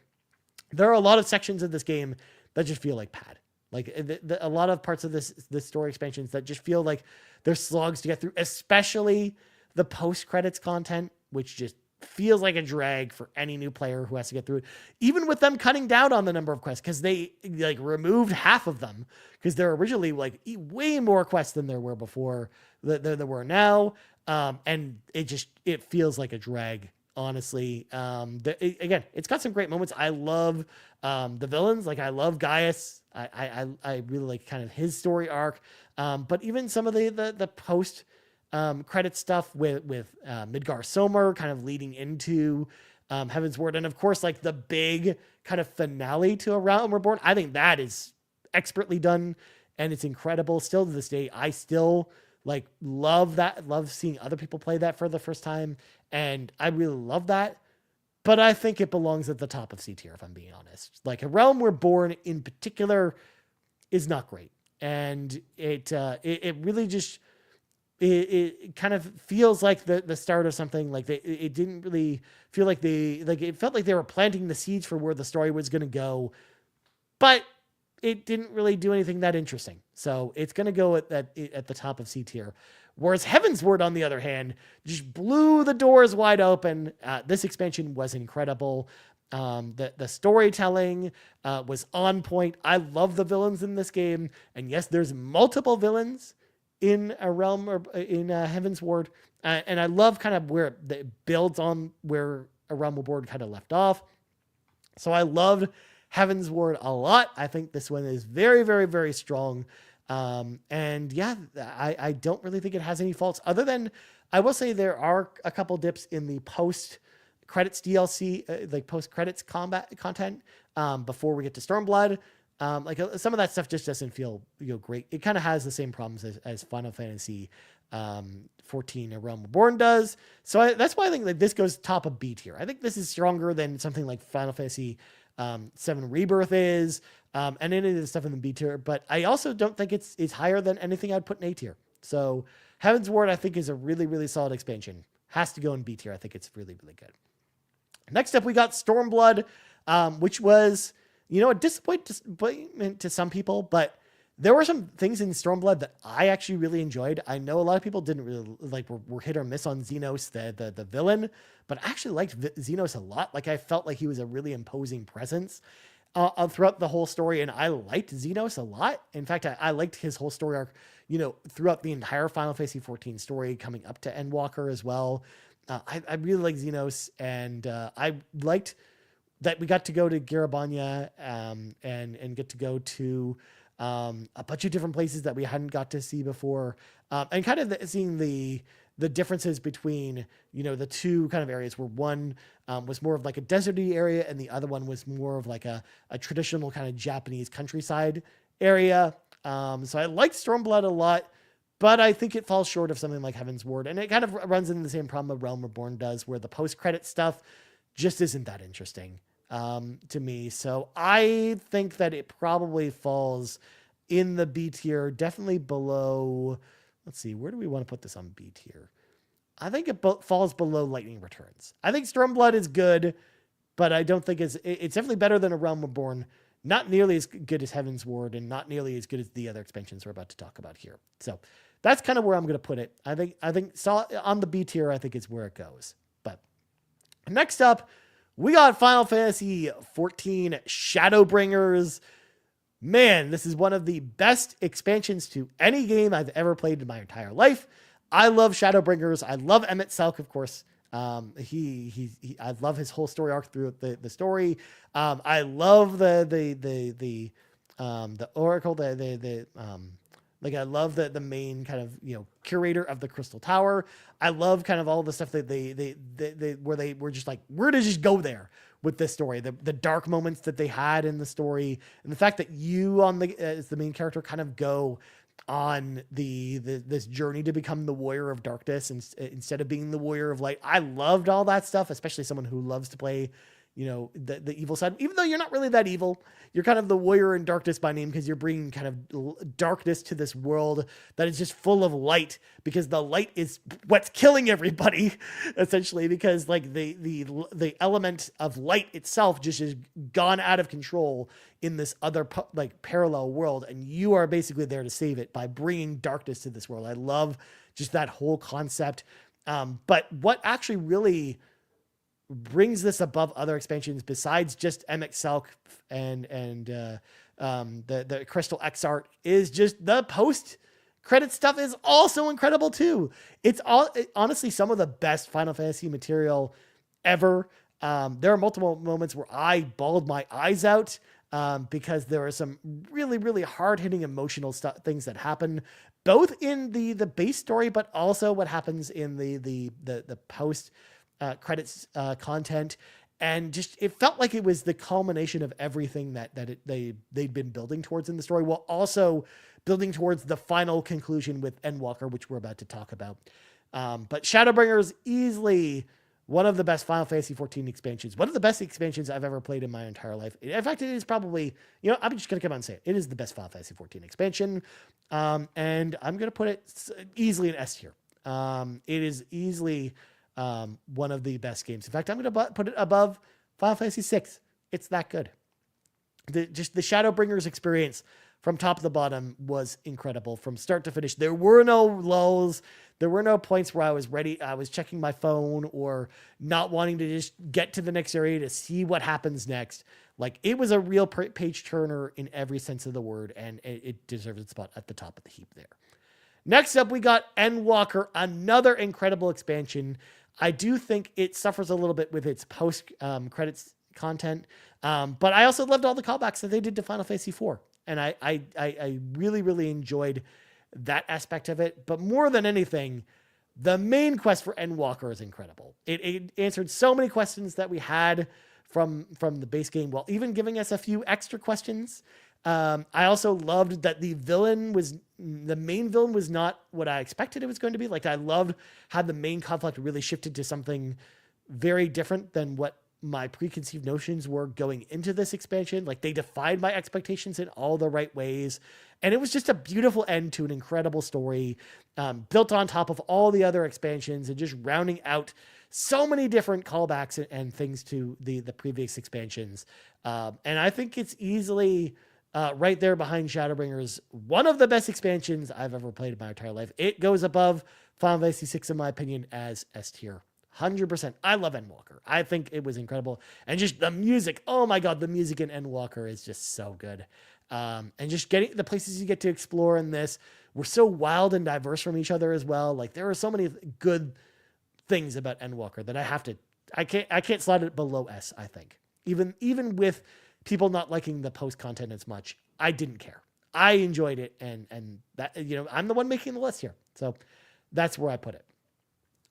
there are a lot of sections of this game that just feel like pad. Like a lot of parts of this story expansions that just feel like they're slogs to get through, especially the post-credits content, which just feels like a drag for any new player who has to get through it, even with them cutting down on the number of quests, because they removed half of them, because there are originally way more quests than there were before there were now. And it feels like a drag, honestly. Again, it's got some great moments. I love the villains. Like, I love Gaius. I really like kind of his story arc. But even some of the post credit stuff with Midgar Somer kind of leading into Heaven's Word, and of course, like, the big kind of finale to A Realm Reborn, I think that is expertly done and it's incredible. Still to this day, I still like love seeing other people play that for the first time, and I really love that. But I think it belongs at the top of C tier, if I'm being honest. Like, A Realm Reborn in particular is not great. And it really just, it kind of feels like the start of something. Like, it didn't really feel like it felt like they were planting the seeds for where the story was going to go, but it didn't really do anything that interesting. So it's going to go at the top of C tier. Whereas Heavensward, on the other hand, just blew the doors wide open. This expansion was incredible. The storytelling was on point. I love the villains in this game. And yes, there's multiple villains in A Realm or in Heavensward. And I love kind of where it builds on where A Realm Reborn kind of left off. So I loved Heavensward a lot. I think this one is very, very, very strong. And yeah, I don't really think it has any faults, other than I will say there are a couple dips in the post credits DLC, like post credits combat content, before we get to Stormblood. Like some of that stuff just doesn't feel, great. It kind of has the same problems as Final Fantasy 14 A Realm Reborn does. So that's why I think that this goes top of B tier. I think this is stronger than something like Final Fantasy 7 Rebirth is, and any of the stuff in the B tier, but I also don't think it's higher than anything I'd put in A tier. So Heavensward, I think, is a really, really solid expansion. Has to go in B tier. I think it's really, really good. Next up, we got Stormblood, which was, a disappointment to some people, but there were some things in Stormblood that I actually really enjoyed. I know a lot of people didn't really were hit or miss on Xenos, the villain, but I actually liked Xenos a lot. Like, I felt like he was a really imposing presence throughout the whole story, and I liked Xenos a lot. In fact, I liked his whole story arc, throughout the entire Final Fantasy 14 story, coming up to Endwalker as well. I really like Xenos, and I liked that we got to go to Garabanya and get to go to a bunch of different places that we hadn't got to see before, and kind of seeing the differences between, the two kind of areas, where one was more of like a deserty area and the other one was more of like a traditional kind of Japanese countryside area. So I liked Stormblood a lot, but I think it falls short of something like Heavensward, and it kind of runs into the same problem A Realm Reborn does, where the post-credit stuff just isn't that interesting to me. So I think that it probably falls in the B tier, definitely below. Let's see, where do we want to put this on B tier? I think it falls below Lightning Returns. I think Stormblood is good, but I don't think it's definitely better than A Realm Reborn. Not nearly as good as Heavensward, and not nearly as good as the other expansions we're about to talk about here. So that's kind of where I'm going to put it. I think on the B tier, I think it's where it goes. But next up, we got Final Fantasy 14 Shadowbringers. Man, this is one of the best expansions to any game I've ever played in my entire life. I love Shadowbringers. I love Emmett Selk, of course. I love his whole story arc through the story. I love the Oracle, I love the main kind of, curator of the Crystal Tower. I love kind of all the stuff that they were just like, we're to just go there with this story, the dark moments that they had in the story, and the fact that you as the main character kind of go on this journey to become the warrior of darkness instead of being the warrior of light. I loved all that stuff, especially someone who loves to play, the evil side, even though you're not really that evil. You're kind of the warrior in darkness by name, because you're bringing kind of darkness to this world that is just full of light, because the light is what's killing everybody, essentially, because like the element of light itself just has gone out of control in this other parallel world, and you are basically there to save it by bringing darkness to this world. I love just that whole concept. But what actually really brings this above other expansions, besides just Emmett Selk and the Crystal X art, is just the post credit stuff is also incredible too. It's honestly some of the best Final Fantasy material ever. There are multiple moments where I bawled my eyes out, because there are some really, really hard hitting emotional things that happen both in the base story, but also what happens in the post credits content. and just it felt like it was the culmination of everything they'd been building towards in the story, while also building towards the final conclusion with Endwalker, which we're about to talk about. But Shadowbringer is easily one of the best Final Fantasy XIV expansions, one of the best expansions I've ever played in my entire life. In fact, it is probably, I'm just going to come out and say it. It is the best Final Fantasy XIV expansion. And I'm going to put it easily in S tier. It is easily one of the best games. In fact, I'm going to put it above Final Fantasy VI. It's that good. Just the Shadowbringers experience from top to bottom was incredible from start to finish. There were no lulls. There were no points where I was ready. I was checking my phone or not wanting to just get to the next area to see what happens next. Like, it was a real page turner in every sense of the word, and it deserves its spot at the top of the heap there. Next up, we got Endwalker, another incredible expansion. I do think it suffers a little bit with its post-credits content, but I also loved all the callbacks that they did to Final Fantasy IV. And I really, really enjoyed that aspect of it. But more than anything, the main quest for Endwalker is incredible. It answered so many questions that we had from the base game, while even giving us a few extra questions. I also loved that the main villain was not what I expected it was going to be. Like, I loved how the main conflict really shifted to something very different than what my preconceived notions were going into this expansion. Like, they defied my expectations in all the right ways. And it was just a beautiful end to an incredible story, built on top of all the other expansions and just rounding out so many different callbacks and things to the previous expansions. And I think it's easily right there behind Shadowbringers, one of the best expansions I've ever played in my entire life. It goes above Final Fantasy VI, in my opinion, as S tier. 100%. I love Endwalker. I think it was incredible. And just the music. Oh my God, the music in Endwalker is just so good. And just getting the places you get to explore in this were so wild and diverse from each other as well. Like, there are so many good things about Endwalker that I can't slide it below S, I think. Even with people not liking the post content as much, I didn't care. I enjoyed it, and that, I'm the one making the list here. So that's where I put it.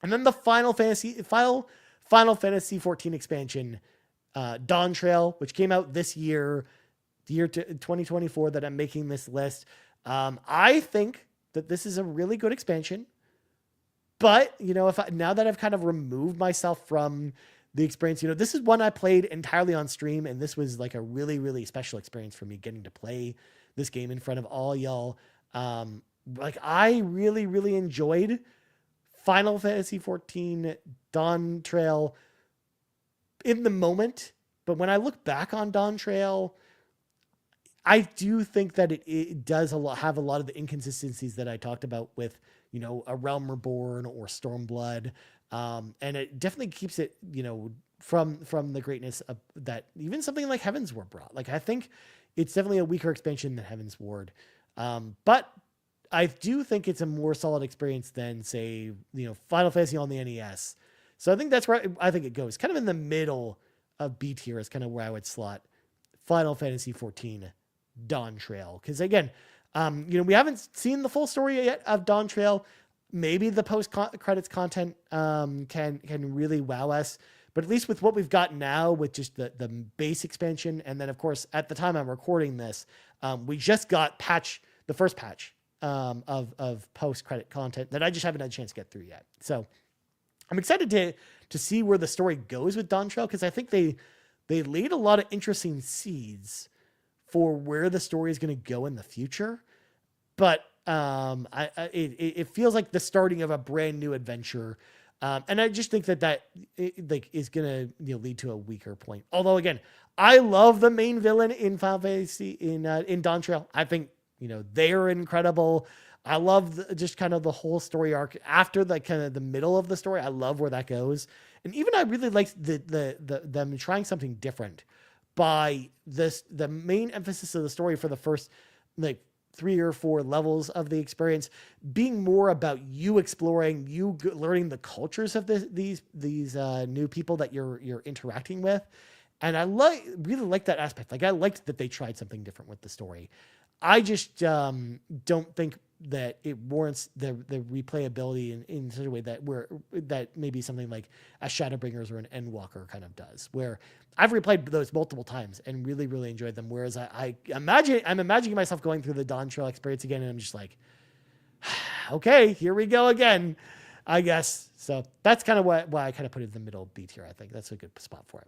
And then the Final Fantasy XIV expansion, Dawn Trail, which came out this year, the year 2024 that I'm making this list. I think that this is a really good expansion, but now that I've kind of removed myself from the experience, this is one I played entirely on stream, and this was like a really, really special experience for me, getting to play this game in front of all y'all. Like, I really, really enjoyed Final Fantasy XIV Dawn Trail in the moment, but when I look back on Dawn Trail, I do think that it does have a lot of the inconsistencies that I talked about with, A Realm Reborn or Stormblood, and it definitely keeps it, from the greatness of that. Even something like Heaven's Ward brought. Like, I think it's definitely a weaker expansion than Heaven's Ward, but I do think it's a more solid experience than, say, Final Fantasy on the NES. So I think that's where I think it goes. Kind of in the middle of B tier is kind of where I would slot Final Fantasy XIV Dawn Trail. Because again, we haven't seen the full story yet of Dawn Trail. Maybe the post-credits content can really wow us. But at least with what we've got now, with just the base expansion, and then, of course, at the time I'm recording this, we just got the first patch of post-credit content that I just haven't had a chance to get through yet. So I'm excited to see where the story goes with Dawn Trail, because I think they laid a lot of interesting seeds for where the story is going to go in the future. But it feels like the starting of a brand new adventure. And I just think that is going to lead to a weaker point. Although, again, I love the main villain in Final Fantasy in Dawn Trail. I think they are incredible. I love just kind of the whole story arc after the middle of the story. I love where that goes. And even I really liked them trying something different by the main emphasis of the story for the first 3 or 4 levels of the experience being more about you exploring, you learning the cultures of these new people that you're interacting with. And I really like that aspect. Like, I liked that they tried something different with the story. I just don't think that it warrants the replayability in such a way that maybe something like a Shadowbringers or an Endwalker kind of does, where I've replayed those multiple times and really, really enjoyed them. Whereas I'm imagining myself going through the Dawn Trail experience again, and I'm just like, okay, here we go again, I guess. So that's kind of why I kind of put it in the middle B tier. I think that's a good spot for it.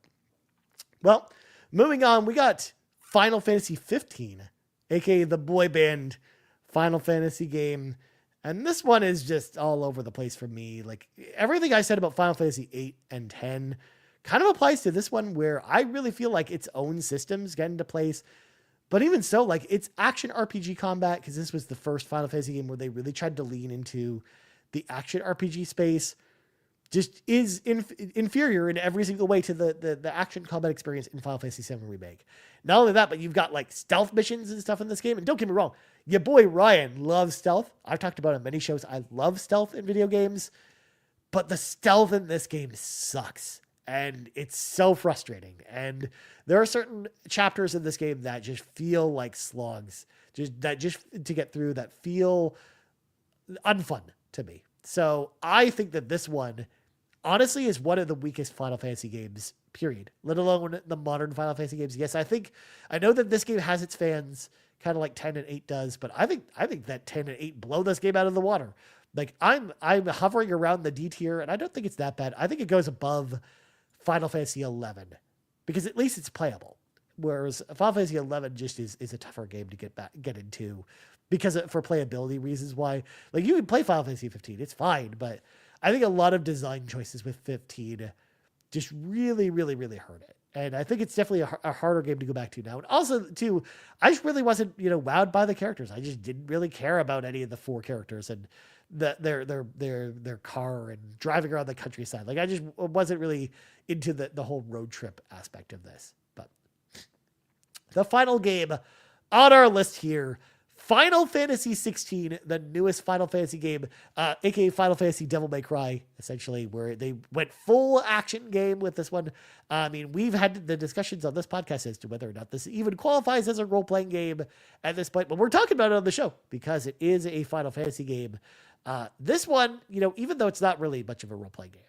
Well, moving on, we got Final Fantasy 15, aka the boy band Final Fantasy game. And this one is just all over the place for me. Like everything I said about Final Fantasy 8 and 10 kind of applies to this one, where I really feel like its own systems get into place. But even so, like it's action RPG combat, because this was the first Final Fantasy game where they really tried to lean into the action RPG space, just is inferior in every single way to the action combat experience in Final Fantasy VII Remake. Not only that, but you've got like stealth missions and stuff in this game. And don't get me wrong, your boy Ryan loves stealth. I've talked about it on many shows. I love stealth in video games, but the stealth in this game sucks. And it's so frustrating. And there are certain chapters in this game that just feel like slogs, just to get through, that feel unfun to me. So I think that this one, honestly, is one of the weakest Final Fantasy games, period. Let alone the modern Final Fantasy games. Yes, I know that this game has its fans, kind of like 10 and 8 does, but I think that 10 and 8 blow this game out of the water. Like I'm hovering around the D tier, and I don't think it's that bad. I think it goes above Final Fantasy 11 because at least it's playable. Whereas Final Fantasy 11 just is a tougher game to get into because for playability reasons. Why, like you can play Final Fantasy 15, it's fine, but I think a lot of design choices with 15 just really, really, really hurt it. And I think it's definitely a harder game to go back to now. And also, too, I just really wasn't, wowed by the characters. I just didn't really care about any of the 4 characters and their car and driving around the countryside. Like I just wasn't really into the whole road trip aspect of this. But the final game on our list here, Final Fantasy 16, the newest Final Fantasy game, aka Final Fantasy Devil May Cry, essentially, where they went full action game with this one. I mean, we've had the discussions on this podcast as to whether or not this even qualifies as a role-playing game at this point, but we're talking about it on the show because it is a Final Fantasy game. This one, even though it's not really much of a role-playing game,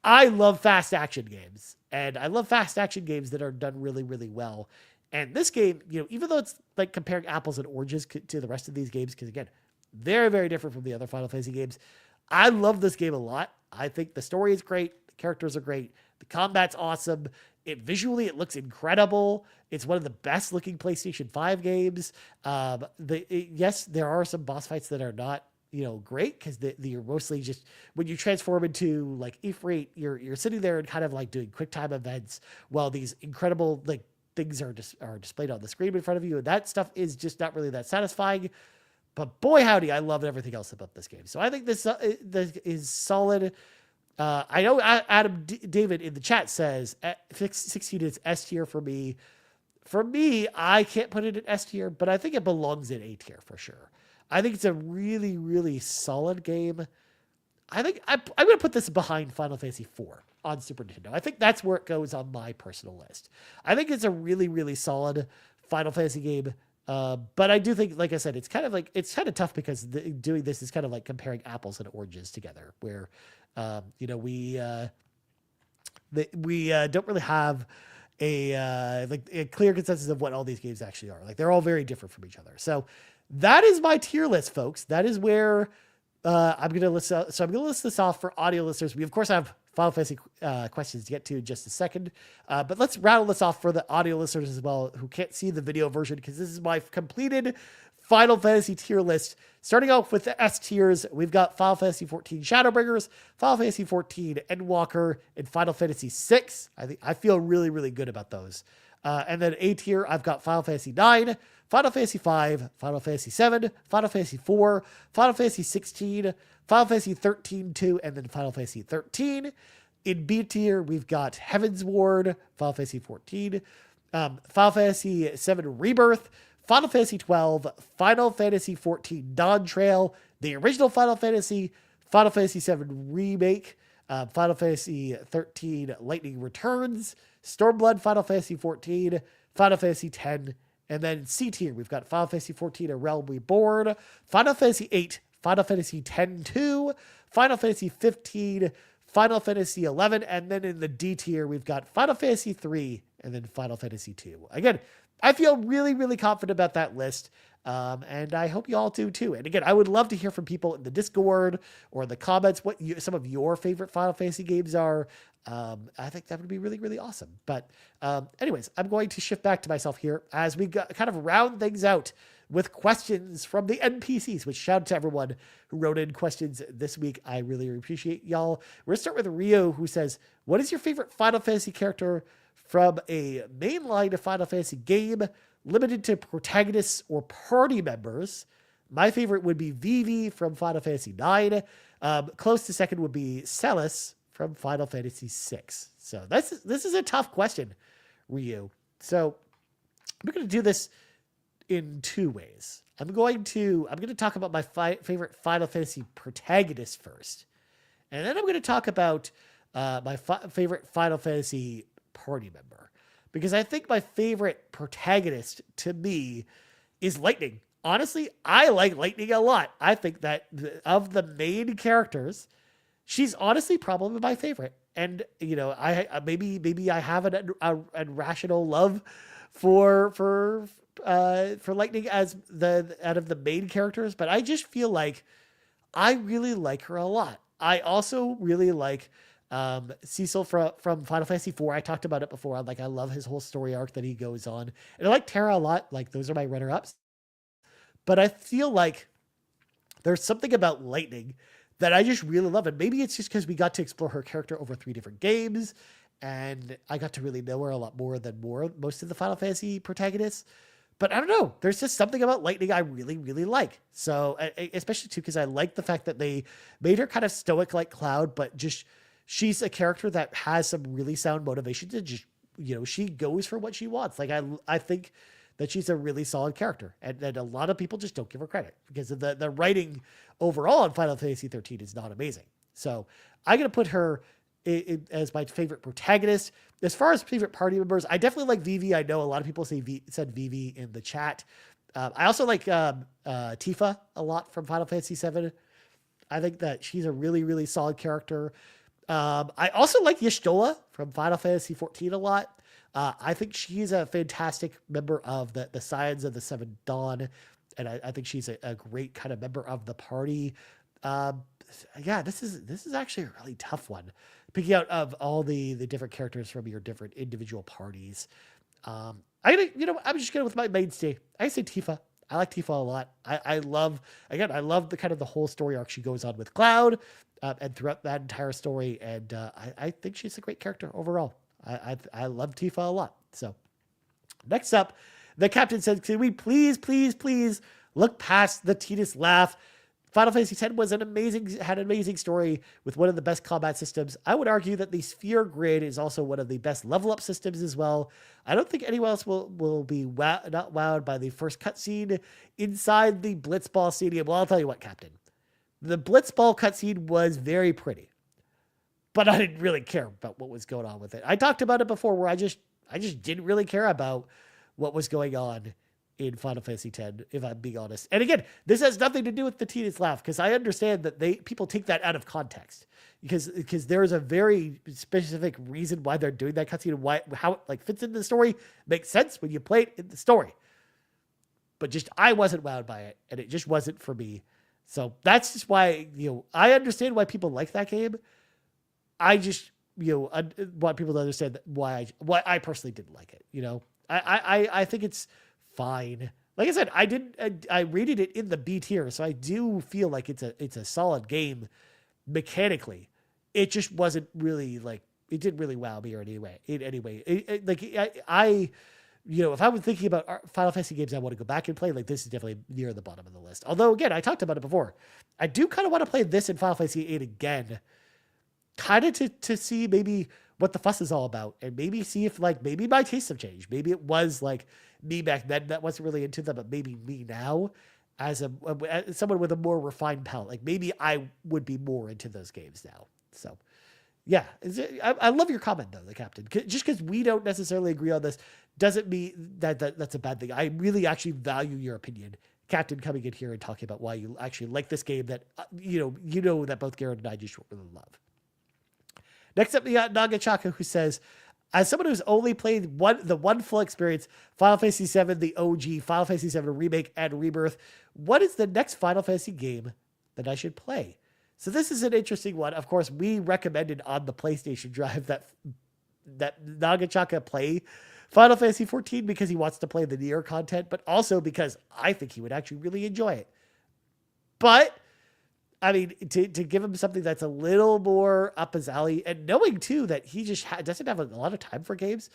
I love fast action games, and I love fast action games that are done really, really well. And this game, even though it's like comparing apples and oranges to the rest of these games, because again, very, very different from the other Final Fantasy games, I love this game a lot. I think the story is great. The characters are great. The combat's awesome. Visually, it looks incredible. It's one of the best looking PlayStation 5 games. Yes, there are some boss fights that are not, great, because you're mostly just, when you transform into like Ifrit, you're sitting there and kind of like doing quick time events while these incredible like things are displayed on the screen in front of you, and that stuff is just not really that satisfying. But boy howdy, I love everything else about this game. So I think this is solid. I know Adam David in the chat says 16 is S tier for me. For me, I can't put it in S tier, but I think it belongs in A tier for sure. I think it's a really, really solid game. I think I'm going to put this behind Final Fantasy IV on Super Nintendo. I think that's where it goes on my personal list. I think it's a really, really solid Final Fantasy game. But I do think, like I said, it's kind of tough because doing this is kind of like comparing apples and oranges together, where, we don't really have a clear consensus of what all these games actually are. Like they're all very different from each other. So that is my tier list, folks. That is where I'm going to list. So I'm going to list this off for audio listeners. We of course have Final Fantasy questions to get to in just a second, but let's rattle this off for the audio listeners as well who can't see the video version, because this is my completed Final Fantasy tier list. Starting off with the S tiers, we've got Final Fantasy 14 Shadowbringers, Final Fantasy 14 Endwalker, and Final Fantasy 6. I feel really, really good about those. And then A tier, I've got Final Fantasy 9, Final Fantasy 5, Final Fantasy 7, Final Fantasy 4, Final Fantasy 16, Final Fantasy 13, 2, and then Final Fantasy 13. In B tier, we've got Heaven's Ward, Final Fantasy 14, Final Fantasy 7 Rebirth, Final Fantasy 12, Final Fantasy 14 Dawn Trail, the original Final Fantasy, Final Fantasy 7 Remake, Final Fantasy 13 Lightning Returns, Stormblood Final Fantasy 14, Final Fantasy 10, And then C tier, we've got Final Fantasy 14, A Realm Reborn, Final Fantasy 8, Final Fantasy 10-2, Final Fantasy 15, Final Fantasy 11, and then in the D tier, we've got Final Fantasy 3, and then Final Fantasy 2. Again, I feel really, really confident about that list. And I hope you all do too. And again, I would love to hear from people in the Discord or in the comments what some of your favorite Final Fantasy games are. I think that would be really, really awesome. But anyways, I'm going to shift back to myself here as we kind of round things out with questions from the NPCs, which shout out to everyone who wrote in questions this week. I really appreciate y'all. We're going to start with Rio, who says, what is your favorite Final Fantasy character from a mainline Final Fantasy game limited to protagonists or party members? My favorite would be Vivi from Final Fantasy IX. Close to second would be Celis from Final Fantasy VI. So this is a tough question, Ryu. So I'm going to do this in two ways. I'm going to talk about my favorite Final Fantasy protagonist first, and then I'm going to talk about my favorite Final Fantasy party member, because I think my favorite protagonist to me is Lightning. Honestly, I like Lightning a lot. I think that of the main characters, she's honestly probably my favorite. And I maybe I have an irrational love for Lightning as out of the main characters, but I just feel like I really like her a lot. I also really like Cecil from Final Fantasy IV. I talked about it before. I love his whole story arc that he goes on. And I like Terra a lot. Like, those are my runner-ups. But I feel like there's something about Lightning that I just really love. And maybe it's just because we got to explore her character over 3 different games, and I got to really know her a lot more than most of the Final Fantasy protagonists. But I don't know. There's just something about Lightning I really, really like. So, especially too, because I like the fact that they made her kind of stoic like Cloud, but just she's a character that has some really sound motivation to just, she goes for what she wants. Like, I think that she's a really solid character, and a lot of people just don't give her credit because of the writing overall in Final Fantasy 13 is not amazing. So I'm going to put her as my favorite protagonist. As far as favorite party members, I definitely like Vivi. I know a lot of people said Vivi in the chat. I also like Tifa a lot from Final Fantasy 7. I think that she's a really, really solid character. I also like Y'shtola from Final Fantasy 14 a lot. I think she's a fantastic member of the Scions of the Seven Dawn, and I think she's a great kind of member of the party. Yeah, this is actually a really tough one, picking out of all the different characters from your different individual parties. I'm just going with my mainstay. I say Tifa. I like Tifa a lot. I love the kind of the whole story arc she goes on with Cloud, and throughout that entire story. And I think she's a great character overall. I love Tifa a lot. So next up, the captain said, "Can we please look past the Tidus laugh? Final Fantasy X had an amazing story with one of the best combat systems. I would argue that the Sphere Grid is also one of the best level up systems as well. I don't think anyone else will be not wowed by the first cutscene inside the Blitzball Stadium." Well, I'll tell you what, Captain. The Blitzball cutscene was very pretty, but I didn't really care about what was going on with it. I talked about it before, where I just didn't really care about what was going on in Final Fantasy X, if I'm being honest. And again, this has nothing to do with the Tidus laugh, because I understand that people take that out of context, because there is a very specific reason why they're doing that cutscene, and how it fits into the story. Makes sense when you play it in the story. But just, I wasn't wowed by it, and it just wasn't for me. So that's just why, I understand why people like that game. I just, want people to understand why I personally didn't like it. I think it's fine. Like I said, I rated it in the B tier, so I do feel like it's a solid game mechanically. It just wasn't really it didn't really wow me or anyway. If I was thinking about Final Fantasy games I want to go back and play, this is definitely near the bottom of the list. Although, again, I talked about it before. I do kind of want to play this in Final Fantasy VIII again, kind of to see maybe what the fuss is all about, and maybe see if maybe my tastes have changed. Maybe it was me back then that wasn't really into them, but maybe me now as someone with a more refined palate. Maybe I would be more into those games now. So Yeah, I love your comment though, the captain. Just because we don't necessarily agree on this doesn't mean that's a bad thing. I really actually value your opinion, Captain, coming in here and talking about why you actually like this game that you know that both Garret and I just really love. Next up, we got Nagachaka, who says, as someone who's only played the one full experience, Final Fantasy VII, the OG, Final Fantasy VII Remake, and Rebirth, what is the next Final Fantasy game that I should play? So this is an interesting one. Of course, we recommended on the PlayStation Drive that Nagachaka play Final Fantasy XIV because he wants to play the Nier content, but also because I think he would actually really enjoy it. But I mean, to give him something that's a little more up his alley, and knowing too that he just doesn't have a lot of time for games.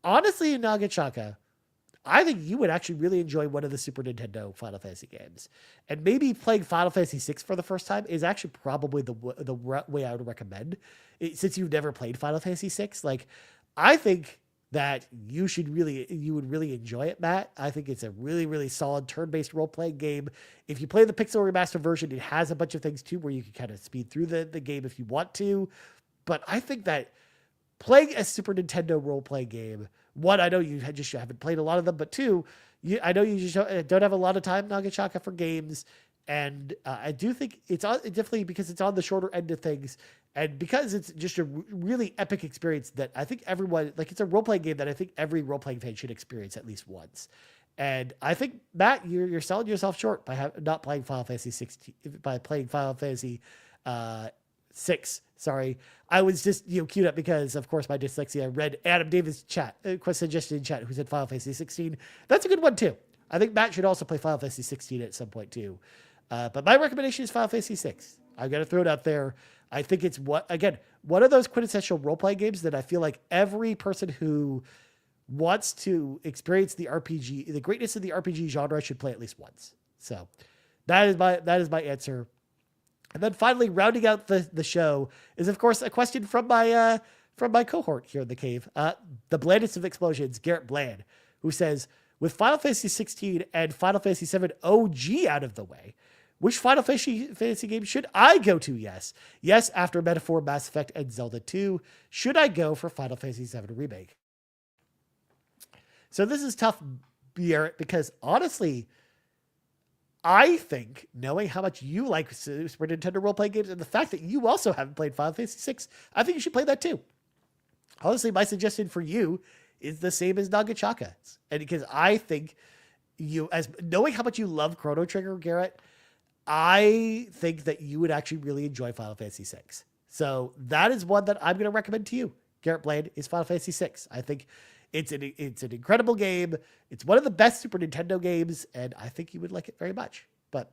Honestly, Nagachaka, I think you would actually really enjoy one of the Super Nintendo Final Fantasy games. And maybe playing Final Fantasy VI for the first time is actually probably the way I would recommend. Since you've never played Final Fantasy VI, like, I think that you would really enjoy it, Matt. I think it's a really, really solid turn-based role-playing game. If you play the Pixel Remaster version, it has a bunch of things too where you can kind of speed through the game if you want to. But I think that playing a Super Nintendo role-playing game, one, I know you just haven't played a lot of them, but two, I know you just don't have a lot of time, Nagachaka, for games. And I do think it's definitely because it's on the shorter end of things, and because it's just a really epic experience that I think everyone, like, it's a role-playing game that I think every role-playing fan should experience at least once. And I think, Matt, you're selling yourself short by not playing Final Fantasy 16, by playing Final Fantasy 6. Sorry, I was just queued up because, of course, my dyslexia. I read Adam Davis' suggestion in chat, who said Final Fantasy 16. That's a good one too. I think Matt should also play Final Fantasy 16 at some point too. But my recommendation is Final Fantasy 6. I've got to throw it out there. I think it's one of those quintessential role-playing games that I feel like every person who wants to experience the greatness of the RPG genre should play at least once. So that is my answer. And then finally, rounding out the show is, of course, a question from my cohort here in the cave, the blandest of explosions, Garret Bland, who says, with Final Fantasy 16 and Final Fantasy 7 OG out of the way, which Final Fantasy game should I go to? Yes, after Metaphor, Mass Effect, and Zelda 2, should I go for Final Fantasy 7 Remake? So this is tough, Garret, because honestly, I think, knowing how much you like Super Nintendo role-playing games and the fact that you also haven't played Final Fantasy 6, I think you should play that too. Honestly, my suggestion for you is the same as Nagachaka's. And because I think as knowing how much you love Chrono Trigger, Garret, I think that you would actually really enjoy Final Fantasy 6. So that is one that I'm going to recommend to you, Garret Bland, is Final Fantasy 6. I think it's an incredible game. It's one of the best Super Nintendo games, and I think you would like it very much. But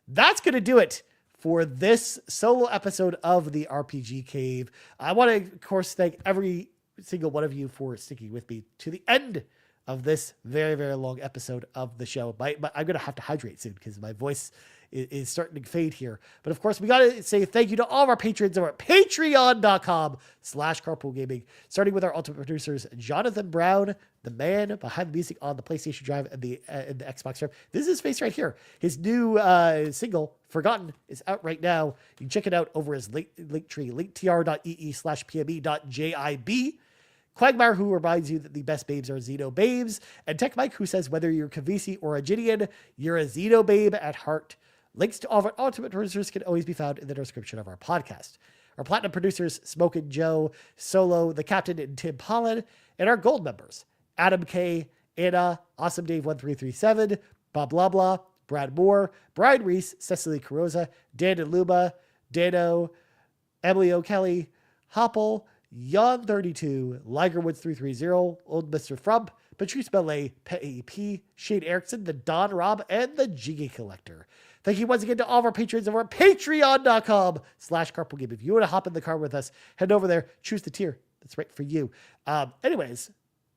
that's going to do it for this solo episode of the RPG Cave. I want to, of course, thank every single one of you for sticking with me to the end of this very, very long episode of the show. I'm going to have to hydrate soon because my voice is starting to fade here. But of course, we got to say thank you to all of our patrons over at patreon.com/carpoolgaming, starting with our ultimate producers, Jonathan Brown, the man behind the music on the PlayStation Drive and the Xbox Drive. This is his face right here. His new single, Forgotten, is out right now. You can check it out over his link tree, linktr.ee/pme.jib. Cwagmire, who reminds you that the best babes are Xenobabes, and TechMike, who says whether you're Kevesi or Agnian, you're a Xenobabe at heart. Links to all of our ultimate producers can always be found in the description of our podcast. Our platinum producers, Smokin Joe, Solo, the Captain, and Tim Paullin, and our gold members, Adam K, Anna, Awesome Dave 1337, BobLoblaw, Brad Moore, Brian Reese, Cecily Carrozza, Dan and Luma, Dannohh, Emily O'Kelly, Hoppel, Yon32, Ligerwoods 330, OldMrFrump, Patrice Mallette, Peje, Shane Erickson, TheDonRob, and the Jiggy Collector. Thank you once again to all of our patrons over at patreon.com/carpoolgame. If you want to hop in the car with us, head over there, choose the tier that's right for you. Anyways,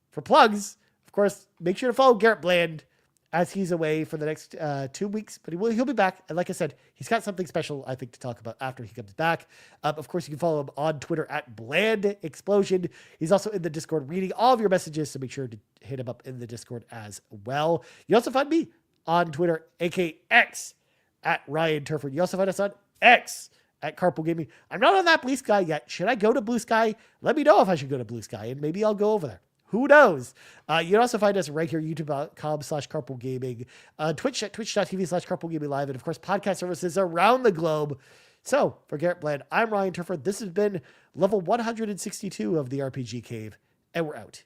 for plugs, of course, make sure to follow Garret Bland as he's away for the next 2 weeks, but he'll be back. And like I said, he's got something special, I think, to talk about after he comes back. Of course, you can follow him on Twitter at Bland Explosion. He's also in the Discord reading all of your messages, so make sure to hit him up in the Discord as well. You also find me on Twitter, aka X, at Ryan Turford. You also find us on X at Carpool Gaming. I'm not on that Blue Sky yet. Should I go to Blue Sky? Let me know if I should go to Blue Sky, and maybe I'll go over there. Who knows? You can also find us right here, youtube.com/Carpool Gaming, Twitch at twitch.tv/Carpool Gaming Live, and of course, podcast services around the globe. So for Garret Bland, I'm Ryan Turford. This has been level 162 of the RPG Cave, and we're out.